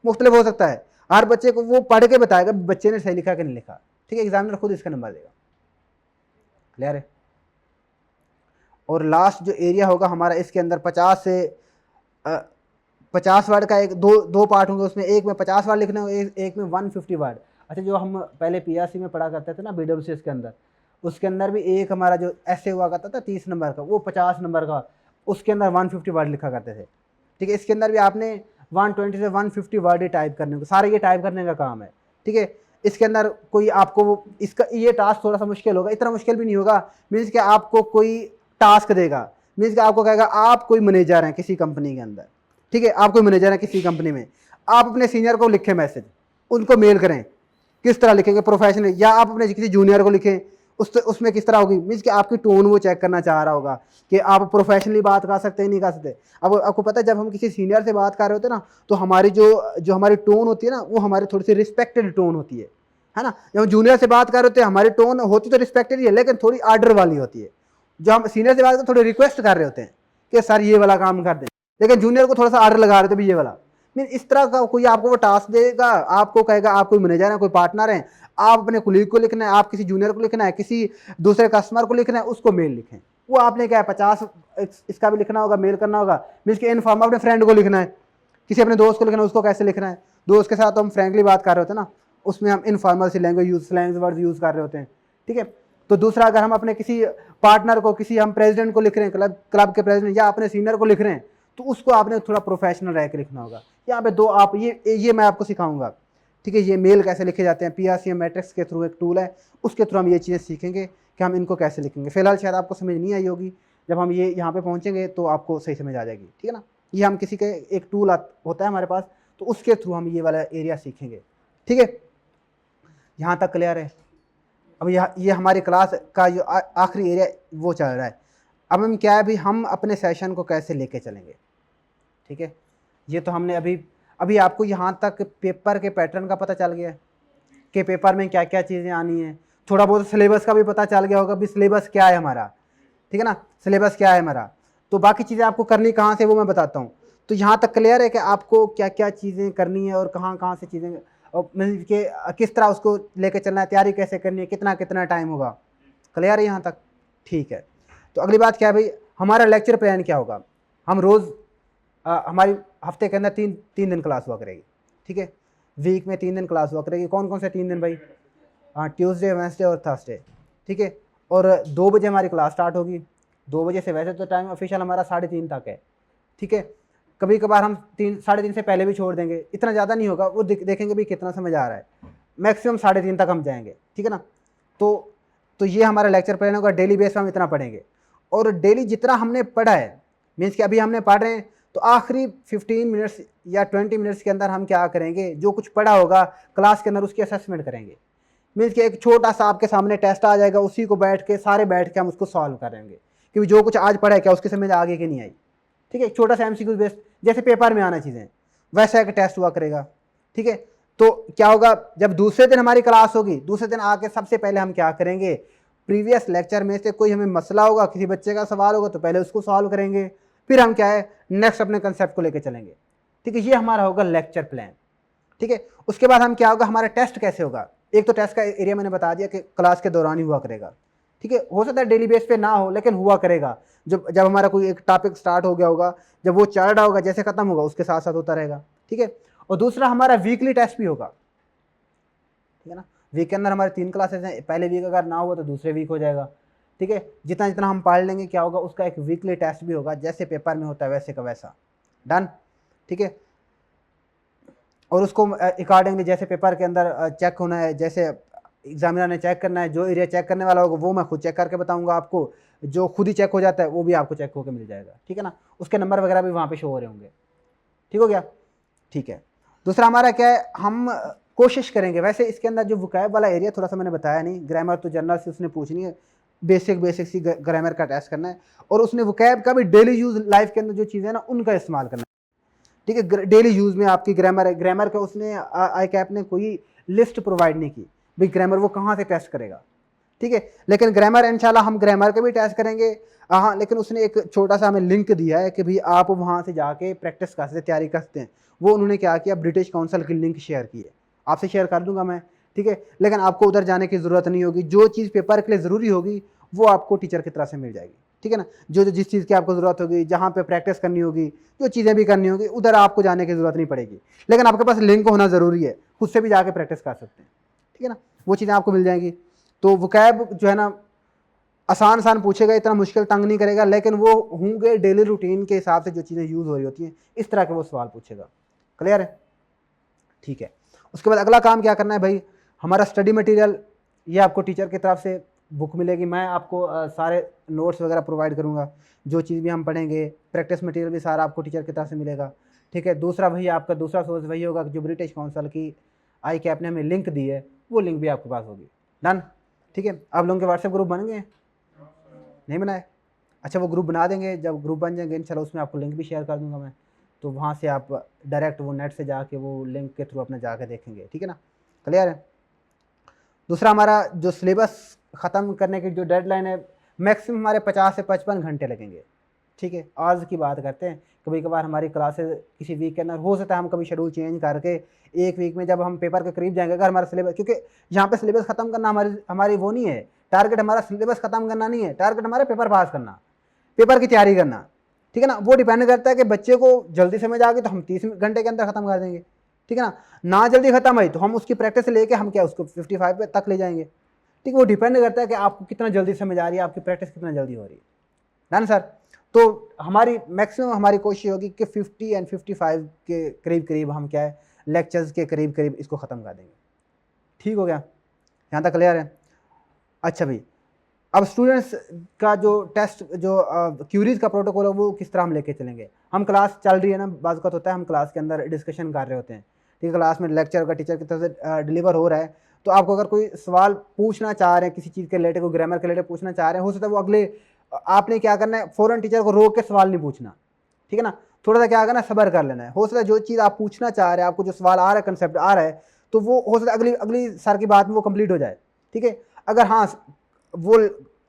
Speaker 1: मुख्तलिफ हो सकता है, हर बच्चे को वो पढ़ के बताएगा बच्चे ने सही लिखा कि नहीं लिखा, ठीक है, एग्जामिनर खुद इसका नंबर देगा। क्लियर है। और लास्ट जो एरिया होगा हमारा, इसके अंदर 50 से 50 वर्ड का एक दो पार्ट होंगे, उसमें एक में 50 वर्ड लिखने होंगे, एक में 150 वर्ड। अच्छा, जो हम पहले पीआरसी में पढ़ा करते थे ना बीडब्ल्यूसीएस के अंदर, उसके अंदर भी एक हमारा जो ऐसे हुआ करता था 30 नंबर का, वो 50 नंबर का, उसके अंदर 150 वर्ड लिखा करते थे, ठीक है। इसके अंदर भी आपने 120 से 150 वर्ड ही टाइप करने को, सारे ये टाइप करने का काम है, ठीक है। इसके अंदर कोई आपको इसका ये टास्क थोड़ा सा मुश्किल होगा, इतना मुश्किल भी नहीं होगा, मीन्स कि आपको कोई टास्क देगा, मीन्स कि आपको कहेगा आप कोई मैनेजर हैं किसी कंपनी के अंदर, ठीक है, आप कोई मैनेजर हैं किसी कंपनी में, आप अपने सीनियर को लिखें मैसेज, उनको मेल करें, किस तरह लिखेंगे प्रोफेशनल, या आप अपने किसी जूनियर को लिखें, उसमें किस तरह होगी, मीन्स कि आपकी टोन वो चेक करना चाह रहा होगा कि आप प्रोफेशनली बात कर सकते हैं नहीं कर सकते। अब आपको पता है जब हम किसी सीनियर से बात कर रहे होते हैं ना, तो हमारी जो हमारी टोन होती है ना, वो हमारी थोड़ी सी रिस्पेक्टेड टोन होती है ना। जब हम जूनियर से बात कर रहे होते हैं हमारी टोन होती तो रिस्पेक्टेड ही है, लेकिन थोड़ी आर्डर वाली होती है। जो हम सीनियर से बात करते हैं थोड़ी रिक्वेस्ट कर रहे होते हैं कि सर ये वाला काम कर दें, लेकिन जूनियर को थोड़ा सा आर्डर लगा रहे थे भी ये वाला, मीन इस तरह का कोई आपको वो टास्क देगा, आपको कहेगा आप कोई मैनेजर है कोई पार्टनर है, आप अपने कुलीग को लिखना है, आप किसी जूनियर को लिखना है, किसी दूसरे कस्टमर को लिखना है, उसको मेल लिखें। वो आपने क्या है 50 इसका भी लिखना होगा, मेल करना होगा, मीन्स के इनफॉर्म अपने फ्रेंड को लिखना है, किसी अपने दोस्त को लिखना है, उसको कैसे लिखना है, दोस्त के साथ तो हम फ्रेंकली बात कर रहे होते हैं ना, उसमें हम इनफॉर्मल सी language use slangs word use कर रहे होते हैं, ठीक है। तो दूसरा अगर हम अपने किसी पार्टनर को, किसी हम प्रेसिडेंट को लिख रहे हैं, क्लब के प्रेसिडेंट या अपने सीनियर को लिख रहे हैं, तो उसको आपने थोड़ा प्रोफेशनल रह के लिखना होगा। यहाँ पे दो आप ये मैं आपको सिखाऊंगा, ठीक है। ये मेल कैसे लिखे जाते हैं, पीआरसीएम मैट्रिक्स के थ्रू एक टूल है, उसके थ्रू हम ये चीज़ें सीखेंगे कि हम इनको कैसे लिखेंगे। फिलहाल शायद आपको समझ नहीं आई होगी, जब हम ये यहाँ पे पहुँचेंगे तो आपको सही समझ आ जाएगी, ठीक है ना। ये हम किसी के एक टूल होता है हमारे पास, तो उसके थ्रू हम ये वाला एरिया सीखेंगे, ठीक है। यहाँ तक क्लियर है। अब ये हमारी क्लास का जो आखिरी एरिया वो चल रहा है। अब हम क्या है भी हम अपने सेशन को कैसे लेके चलेंगे, ठीक है। ये तो हमने अभी आपको यहाँ तक पेपर के पैटर्न का पता चल गया है कि पेपर में क्या क्या चीज़ें आनी है, थोड़ा बहुत सिलेबस का भी पता चल गया होगा भी सिलेबस क्या है हमारा, ठीक है ना, सिलेबस क्या है हमारा। तो बाकी चीज़ें आपको करनी कहाँ से वो मैं बताता हूँ। तो यहाँ तक क्लियर है कि आपको क्या क्या चीज़ें करनी है और कहाँ कहाँ से चीज़ें, मीन के किस तरह उसको लेके चलना है, तैयारी कैसे करनी है, कितना कितना टाइम होगा। क्लियर है यहाँ तक, ठीक है। तो अगली बात क्या है भाई, हमारा लेक्चर प्लान क्या होगा। हम रोज़ हमारी हफ्ते के अंदर तीन दिन क्लास हुआ करेगी, ठीक है। वीक में 3 दिन क्लास हुआ करेगी। कौन कौन से 3 दिन भाई, हाँ, ट्यूसडे, वेडनेसडे और थर्सडे, ठीक है। और 2 बजे हमारी क्लास स्टार्ट होगी, 2 बजे से, वैसे तो टाइम ऑफिशियल हमारा 3:30 तक है, ठीक है। कभी कभार हम 3 साढ़े 3 से पहले भी छोड़ देंगे, इतना ज़्यादा नहीं होगा, वो देखेंगे भी कितना समझ आ रहा है, मैक्सिमम 3:30 तक हम जाएंगे, ठीक है ना। तो ये हमारा लेक्चर प्लान होगा, डेली बेस पर हम इतना पढ़ेंगे। और डेली जितना हमने पढ़ा है, मीन्स कि अभी हमने पढ़ रहे हैं, तो आखिरी 15 मिनट्स या 20 मिनट्स के अंदर हम क्या करेंगे, जो कुछ पढ़ा होगा क्लास के अंदर उसकी असेसमेंट करेंगे। मीन्स कि एक छोटा सा आपके सामने टेस्ट आ जाएगा, उसी को बैठ के हम उसको सॉल्व करेंगे कि जो कुछ आज पढ़ा है क्या उसकी समझ आगे की नहीं आई, ठीक है। एक छोटा सा एमसीक्यू बेस्ड, जैसे पेपर में आना चीज़ें, वैसा एक टेस्ट हुआ करेगा, ठीक है। तो क्या होगा, जब दूसरे दिन हमारी क्लास होगी, दूसरे दिन आके सबसे पहले हम क्या करेंगे, प्रीवियस लेक्चर में से कोई हमें मसला होगा, किसी बच्चे का सवाल होगा, तो पहले उसको सॉल्व करेंगे, फिर हम क्या है नेक्स्ट अपने कंसेप्ट को लेकर चलेंगे, ठीक है। ये हमारा होगा लेक्चर प्लान, ठीक है। उसके बाद हम क्या होगा, हमारा टेस्ट कैसे होगा। एक तो टेस्ट का एरिया मैंने बता दिया कि क्लास के दौरान ही हुआ करेगा, ठीक है। हो सकता है डेली बेस पे ना हो, लेकिन हुआ करेगा। जब हमारा कोई एक टॉपिक स्टार्ट हो गया होगा, जब वो चल रहा होगा, जैसे खत्म होगा उसके साथ साथ होता रहेगा, ठीक है। और दूसरा हमारा वीकली टेस्ट भी होगा, ठीक है ना। वीक के अंदर हमारे 3 क्लासेस हैं, पहले वीक अगर ना हुआ तो दूसरे वीक हो जाएगा, ठीक है। जितना जितना हम पढ़ लेंगे क्या होगा, उसका एक वीकली टेस्ट भी होगा, जैसे पेपर में होता है वैसे का वैसा, डन, ठीक है। और उसको अकॉर्डिंगली जैसे पेपर के अंदर चेक होना है, जैसे एग्जामिनर ने चेक करना है, जो एरिया चेक करने वाला होगा वो मैं खुद चेक करके बताऊंगा आपको, जो खुद ही चेक हो जाता है वो भी आपको चेक होकर मिल जाएगा, ठीक है ना। उसके नंबर वगैरह भी वहाँ पे शो हो रहे होंगे, ठीक हो गया, ठीक है। दूसरा हमारा क्या है, हम कोशिश करेंगे, वैसे इसके अंदर जो वोकैब वाला एरिया थोड़ा सा मैंने बताया नहीं, ग्रामर तो जनरल से उसने पूछनी है, बेसिक सी ग्रामर का टेस्ट करना है, और उसने वोकैब का भी डेली यूज लाइफ के अंदर जो चीज़ें हैं ना उनका इस्तेमाल करना है, ठीक है। डेली यूज में आपकी ग्रामर का उसने आई कैप ने कोई लिस्ट प्रोवाइड नहीं की भाई ग्रामर वो कहाँ से टेस्ट करेगा, ठीक है। लेकिन ग्रामर इंशाल्लाह हम ग्रामर के भी टेस्ट करेंगे, हाँ। लेकिन उसने एक छोटा सा हमें लिंक दिया है कि भाई आप वहाँ से जाके प्रैक्टिस कर सकते, तैयारी कर सकते हैं। वो उन्होंने क्या किया, ब्रिटिश काउंसिल की लिंक शेयर की है, आपसे शेयर कर दूंगा मैं, ठीक है। लेकिन आपको उधर जाने की ज़रूरत नहीं होगी, जो चीज़ पेपर के लिए ज़रूरी होगी वो आपको टीचर की तरफ से मिल जाएगी, ठीक है ना। जो जिस चीज़ की आपको ज़रूरत होगी, जहाँ पे प्रैक्टिस करनी होगी, जो चीज़ें भी करनी होगी, उधर आपको जाने की ज़रूरत नहीं पड़ेगी। लेकिन आपके पास लिंक होना ज़रूरी है, खुद से भी जाके प्रैक्टिस कर सकते हैं, ठीक है ना। वो चीज़ें आपको मिल जाएंगी। तो वोकैब जो है ना आसान पूछेगा, इतना मुश्किल तंग नहीं करेगा, लेकिन वो होंगे डेली रूटीन के हिसाब से जो चीज़ें यूज़ हो रही होती हैं, इस तरह के वो सवाल पूछेगा। क्लियर है, ठीक है। उसके बाद अगला काम क्या करना है भाई, हमारा स्टडी मटेरियल, ये आपको टीचर की तरफ से बुक मिलेगी, मैं आपको सारे नोट्स वगैरह प्रोवाइड करूँगा, जो चीज़ भी हम पढ़ेंगे, प्रैक्टिस मटेरियल भी सारा आपको टीचर की तरफ से मिलेगा, ठीक है। दूसरा वही आपका दूसरा सोर्स वही होगा जो ब्रिटिश काउंसिल की आई कैप ने हमें लिंक दी है, वो लिंक भी आपके पास होगी, डन, ठीक है। आप लोगों के व्हाट्सएप ग्रुप बन गए, नहीं बनाए, अच्छा वो ग्रुप बना देंगे, जब ग्रुप बन जाएंगे इंशाल्लाह उसमें आपको लिंक भी शेयर कर दूंगा मैं, तो वहाँ से आप डायरेक्ट वो नेट से जाके वो लिंक के थ्रू अपने जाके देखेंगे, ठीक है ना। क्लियर है। दूसरा हमारा जो सिलेबस ख़त्म करने की जो डेडलाइन है, मैक्सिमम हमारे 50 से 55 घंटे लगेंगे, ठीक है। आज की बात करते हैं, कभी कभार हमारी क्लासेस किसी वीक के अंदर हो सकता है हम कभी शेड्यूल चेंज करके एक वीक में जब हम पेपर के करीब जाएंगे, अगर हमारा सिलेबस, क्योंकि यहाँ पे सिलेबस ख़त्म करना हमारी वो नहीं है टारगेट, हमारा सिलेबस ख़त्म करना नहीं है टारगेट, हमारा पेपर पास करना, पेपर की तैयारी करना, ठीक है ना। वो डिपेंड करता है कि बच्चे को जल्दी समझ आ गई तो हम 30 घंटे के अंदर ख़त्म कर देंगे, ठीक है ना जल्दी ख़त्म आई तो हम उसकी प्रैक्टिस लेके हम क्या उसको 55 तक ले जाएंगे, ठीक है। वो डिपेंड करता है कि आपको कितना जल्दी समझ आ रही है, आपकी प्रैक्टिस कितना जल्दी हो रही है, डन सर। तो हमारी मैक्सिमम हमारी कोशिश होगी कि 50 और 55 के करीब करीब हम क्या है लेक्चर्स के करीब करीब इसको ख़त्म कर देंगे, ठीक हो गया, यहाँ तक क्लियर है। अच्छा भाई, अब स्टूडेंट्स का जो टेस्ट जो क्यूरीज का प्रोटोकॉल है वो किस तरह हम लेके चलेंगे। हम क्लास चल रही है ना, बाज़ वक़्त होता है हम क्लास के अंदर डिस्कशन कर रहे होते हैं, ठीक है, क्लास में लेक्चर का टीचर की तरफ से डिलीवर हो रहा है, तो आपको अगर कोई सवाल पूछना चाह रहे हैं किसी चीज़ के रिलेटेड, कोई ग्रामर के रिलेटेड पूछना चाह रहे हैं, हो सकता है वो अगले आपने क्या करना है फ़ौरन टीचर को रोक के सवाल नहीं पूछना, ठीक है ना। थोड़ा सा क्या करना है सब्र कर लेना है, हो सकता है जो चीज़ आप पूछना चाह रहे हैं, आपको जो सवाल आ रहा है कंसेप्ट आ रहा है, तो वो हो सकता है अगली अगली सर की बात में वो कंप्लीट हो जाए, ठीक है। अगर हाँ वो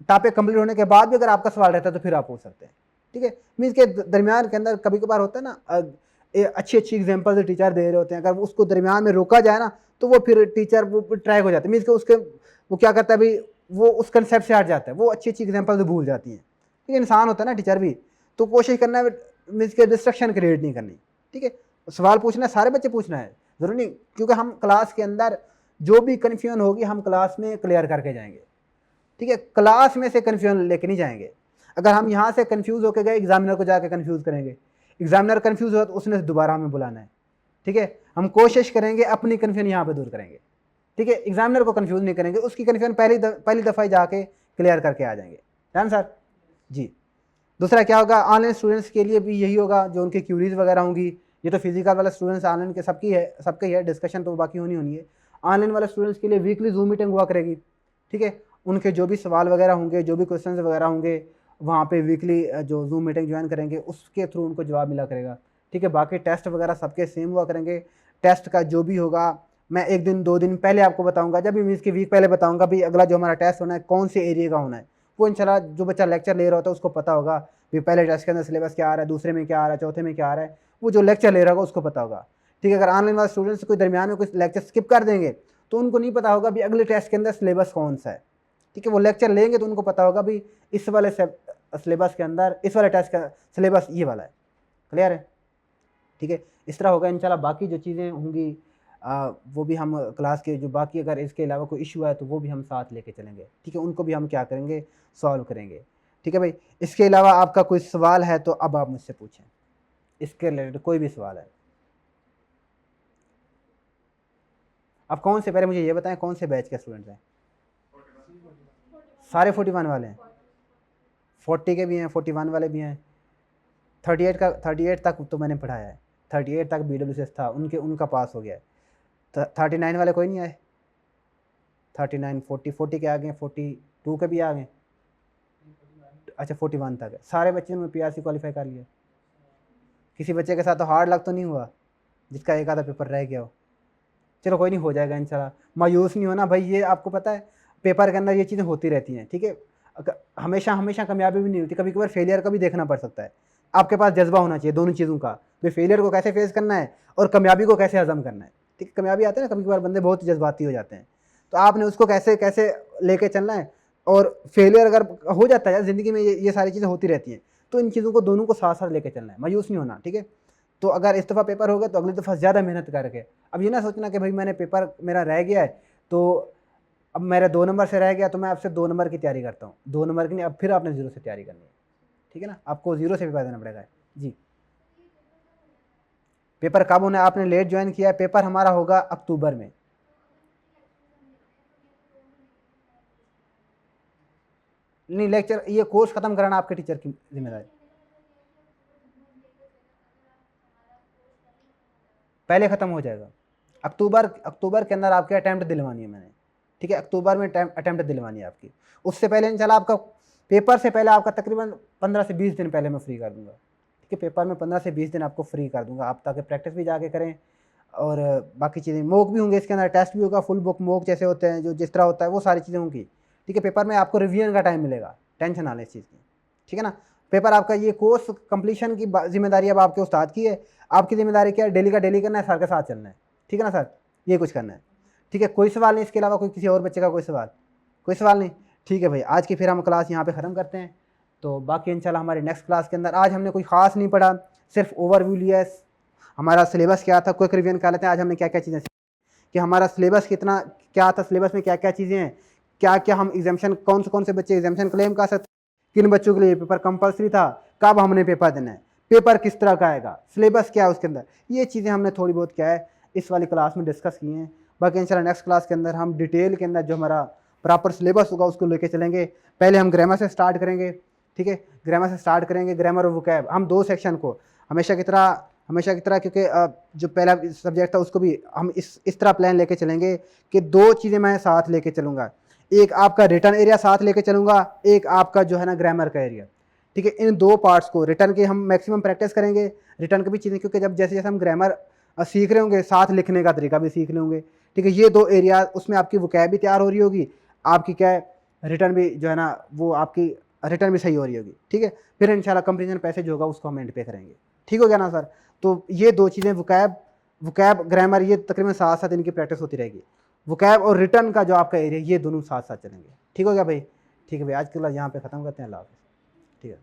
Speaker 1: टॉपिक कंप्लीट होने के बाद भी अगर आपका सवाल रहता है तो फिर आप पूछ सकते हैं, ठीक है। मीन्स के दरमियान के अंदर कभी कभार होता है ना अच्छी एग्जांपल टीचर दे रहे होते हैं, अगर उसको दरमियान में रोका जाए ना तो वो फिर टीचर वो ट्रैक हो जाता है, मीन्स के उसके वो क्या करता है भाई वो उस कंसेप्ट से हट जाता है, वो अच्छी एग्जांपल भूल जाती हैं, ठीक है। इंसान होता है ना टीचर भी, तो कोशिश करना है मीन्स के डिस्ट्रक्शन क्रिएट नहीं करनी, ठीक है। सवाल पूछना है, सारे बच्चे पूछना है, ज़रूरी नहीं, क्योंकि हम क्लास के अंदर जो भी कन्फ्यूजन होगी हम क्लास में क्लियर करके जाएंगे, ठीक है। क्लास में से कन्फ्यूजन लेके नहीं जाएंगे, अगर हम यहाँ से कन्फ्यूज़ होकर गए एग्जामिनर को जाके कन्फ्यूज़ करेंगे, एग्जामिनर कन्फ्यूज़ हुआ तो उसने दोबारा हमें बुलाना है, ठीक है। हम कोशिश करेंगे अपनी कन्फ्यूजन यहाँ पे दूर करेंगे, ठीक है। एग्जामिनर को कन्फ्यूज नहीं करेंगे, उसकी कन्फ्यूजन पहली दफ़ा ही जाके क्लियर करके आ जाएंगे। डन सर जी। दूसरा क्या होगा, ऑनलाइन स्टूडेंट्स के लिए भी यही होगा, जो उनकी क्यूरीज वगैरह होंगी। ये तो फिजिकल वाले स्टूडेंट्स ऑनलाइन के सबके ही है, डिस्कशन तो बाकी होनी है। ऑनलाइन वाले स्टूडेंट्स के लिए वीकली जूम मीटिंग हुआ करेगी, ठीक है। उनके जो भी सवाल वगैरह होंगे, जो भी क्वेश्चन वगैरह होंगे, वहाँ पे वीकली जो जूम मीटिंग ज्वाइन करेंगे उसके थ्रू उनको जवाब मिला करेगा, ठीक है। बाकी टेस्ट वगैरह सबके सेम हुआ करेंगे। टेस्ट का जो भी होगा मैं 1 दिन 2 दिन पहले आपको बताऊंगा, जब भी मीन्स की वीक पहले बताऊंगा भी अगला जो हमारा टेस्ट होना है कौन से एरिया का होना है। वो इंशाल्लाह जो बच्चा लेक्चर ले रहा होता है उसको पता होगा भी पहले टेस्ट के अंदर सिलेबस क्या आ रहा है, दूसरे में क्या आ रहा है, चौथे में क्या आ रहा है, वो जो लेक्चर ले रहा होगा उसको पता होगा, ठीक है। अगर ऑनलाइन वाले स्टूडेंट्स कोई दरमियान में कुछ लेक्चर स्किप कर देंगे तो उनको नहीं पता होगा भी अगले टेस्ट के अंदर सिलेबस कौन सा है, ठीक है। वो लेक्चर लेंगे तो उनको पता होगा भी इस वाले सिलेबस के अंदर इस वाले टेस्ट का सिलेबस ये वाला है। क्लियर है, ठीक है। इस तरह होगा इंशाल्लाह। बाकी जो चीज़ें होंगी वो भी हम क्लास के जो बाकी अगर इसके अलावा कोई इशू है तो वो भी हम साथ लेके चलेंगे, ठीक है। उनको भी हम क्या करेंगे, सॉल्व करेंगे, ठीक है भाई। इसके अलावा आपका कोई सवाल है तो अब आप मुझसे पूछें, इसके रिलेटेड कोई भी सवाल है। अब कौन से, पहले मुझे ये बताएं कौन से बैच के स्टूडेंट्स हैं? सारे 41 वाले हैं? 40 के भी हैं, 41 वाले भी हैं। 38 तक तो मैंने पढ़ाया है, 38 तक BWCS था, उनका पास हो गया है। 39 वाले कोई नहीं आए? 39 40 के आ गए, 42 के भी आ गए, अच्छा 41 तक है। सारे बच्चे ने PRC क्वालिफाई कर लिया? किसी बच्चे के साथ तो हार्ड लक तो नहीं हुआ जिसका एक आधा पेपर रह गया हो? चलो कोई नहीं, हो जाएगा इंशाल्लाह। मायूस नहीं होना भाई, ये आपको पता है पेपर के अंदर ये चीज़ें होती रहती हैं, ठीक है। हमेशा कामयाबी भी नहीं होती, कभी कभार फेलियर का भी देखना पड़ सकता है। आपके पास जज्बा होना चाहिए दोनों चीज़ों का, तो फेलियर को कैसे फेस करना है और कामयाबी को कैसे हजम करना है, ठीक है। कामयाबी आते हैं ना, कभी कभार बंदे बहुत जज्बाती हो जाते हैं, तो आपने उसको कैसे कैसे लेके चलना है। और फेलियर अगर हो जाता है ज़िंदगी में, ये सारी चीज़ें होती रहती हैं, तो इन चीज़ों को दोनों को साथ साथ लेके चलना है, मायूस नहीं होना, ठीक है। तो अगर इस दफ़ा पेपर हो गया तो अगली दफ़ा ज़्यादा मेहनत करके, अब ये ना सोचना कि भाई मैंने पेपर मेरा रह गया है तो अब मेरा 2 नंबर से रह गया तो मैं आपसे 2 नंबर की तैयारी करता हूँ। 2 नंबर की नहीं, अब फिर आपने 0 से तैयारी करनी है, ठीक है ना। आपको 0 से पेपर देना पड़ेगा जी। पेपर कब होना है? आपने लेट ज्वाइन किया है, पेपर हमारा होगा अक्टूबर में। नहीं, लेक्चर ये कोर्स ख़त्म कराना आपके टीचर की जिम्मेदारी। पहले ख़त्म हो जाएगा, अक्टूबर के अंदर आपके अटैम्प्ट दिलवानी है मैंने, ठीक है। अक्टूबर में अटैम्प्ट दिलवानी है आपकी। उससे पहले इंशाल्लाह आपका पेपर से पहले आपका तकरीबन 15 से 20 दिन पहले मैं फ्री कर दूंगा, ठीक है। पेपर में 15 से 20 दिन आपको फ्री कर दूंगा, आप ताकि प्रैक्टिस भी जाके करें और बाकी चीज़ें, मॉक भी होंगे इसके अंदर, टेस्ट भी होगा, फुल बुक मॉक जैसे होते हैं, जो जिस तरह होता है वो सारी चीज़ें होंगी, ठीक है। पेपर में आपको रिवीजन का टाइम मिलेगा, टेंशन ना लें इस चीज़ की, ठीक है ना। पेपर आपका ये कोर्स कंप्लीशन की जिम्मेदारी अब आपके उस्ताद की है। आपकी जिम्मेदारी क्या है, डेली का डेली करना है, सर के साथ चलना है, ठीक है ना सर, ये कुछ करना है, ठीक है। कोई सवाल नहीं इसके अलावा, कोई किसी और बच्चे का कोई सवाल नहीं, ठीक है भाई। आज की फिर हम क्लास यहाँ पे ख़त्म करते हैं, तो बाकी इंशाल्लाह हमारी नेक्स्ट क्लास के अंदर, आज हमने कोई ख़ास नहीं पढ़ा, सिर्फ ओवरव्यू लिया, हमारा सिलेबस क्या था, क्विक रिवीजन कर लेते हैं। आज हमने क्या क्या चीज़ें कि हमारा सिलेबस कितना क्या था, सिलेबस में क्या क्या चीज़ें हैं, क्या क्या हम एग्जामिशन, कौन से बच्चे एग्जामिशन क्लेम कर सकते, किन बच्चों के लिए पेपर कंपलसरी था, कब हमने पेपर देना है, पेपर किस तरह का आएगा, सिलेबस क्या है उसके अंदर, ये चीज़ें हमने थोड़ी बहुत क्या है इस वाली क्लास में डिस्कस की हैं। बाकी इंशाल्लाह नेक्स्ट क्लास के अंदर हम डिटेल के अंदर जो हमारा प्रॉपर सिलेबस होगा उसको लेके चलेंगे। पहले हम ग्रामर से स्टार्ट करेंगे, ठीक है। ग्रामर से स्टार्ट करेंगे, ग्रामर और वोकैब हम 2 सेक्शन को हमेशा की तरह, क्योंकि जो पहला सब्जेक्ट था उसको भी हम इस तरह प्लान लेके चलेंगे कि 2 चीज़ें मैं साथ लेके चलूँगा, एक आपका रिटर्न एरिया साथ लेके चलूँगा, एक आपका जो है ना ग्रामर का एरिया, ठीक है। इन 2 पार्ट्स को, रिटर्न की हम मैक्सिमम प्रैक्टिस करेंगे, रिटर्न की भी चीज़ें, क्योंकि जब जैसे जैसे हम ग्रामर सीख रहे होंगे साथ लिखने का तरीका भी सीख रहे होंगे, ठीक है। ये 2 एरिया, उसमें आपकी वोकैब भी तैयार हो रही होगी, आपकी क्या है रिटर्न भी जो है ना वो आपकी रिटर्न भी सही हो रही होगी, ठीक है। फिर इंशाल्लाह कंपेरिजन पैसेज होगा उसको हम एंड पे करेंगे, ठीक हो गया ना सर। तो ये 2 चीज़ें वोकैब ग्रामर, ये तकरीबन साथ साथ इनकी प्रैक्टिस होती रहेगी। वोकैब और रिटर्न का जो आपका एरिया, ये दोनों साथ साथ चलेंगे, ठीक हो गया भाई। ठीक है भाई, आज के लिए यहाँ पे ख़त्म करते हैं, अल्लाह हाफ़िज़, ठीक है।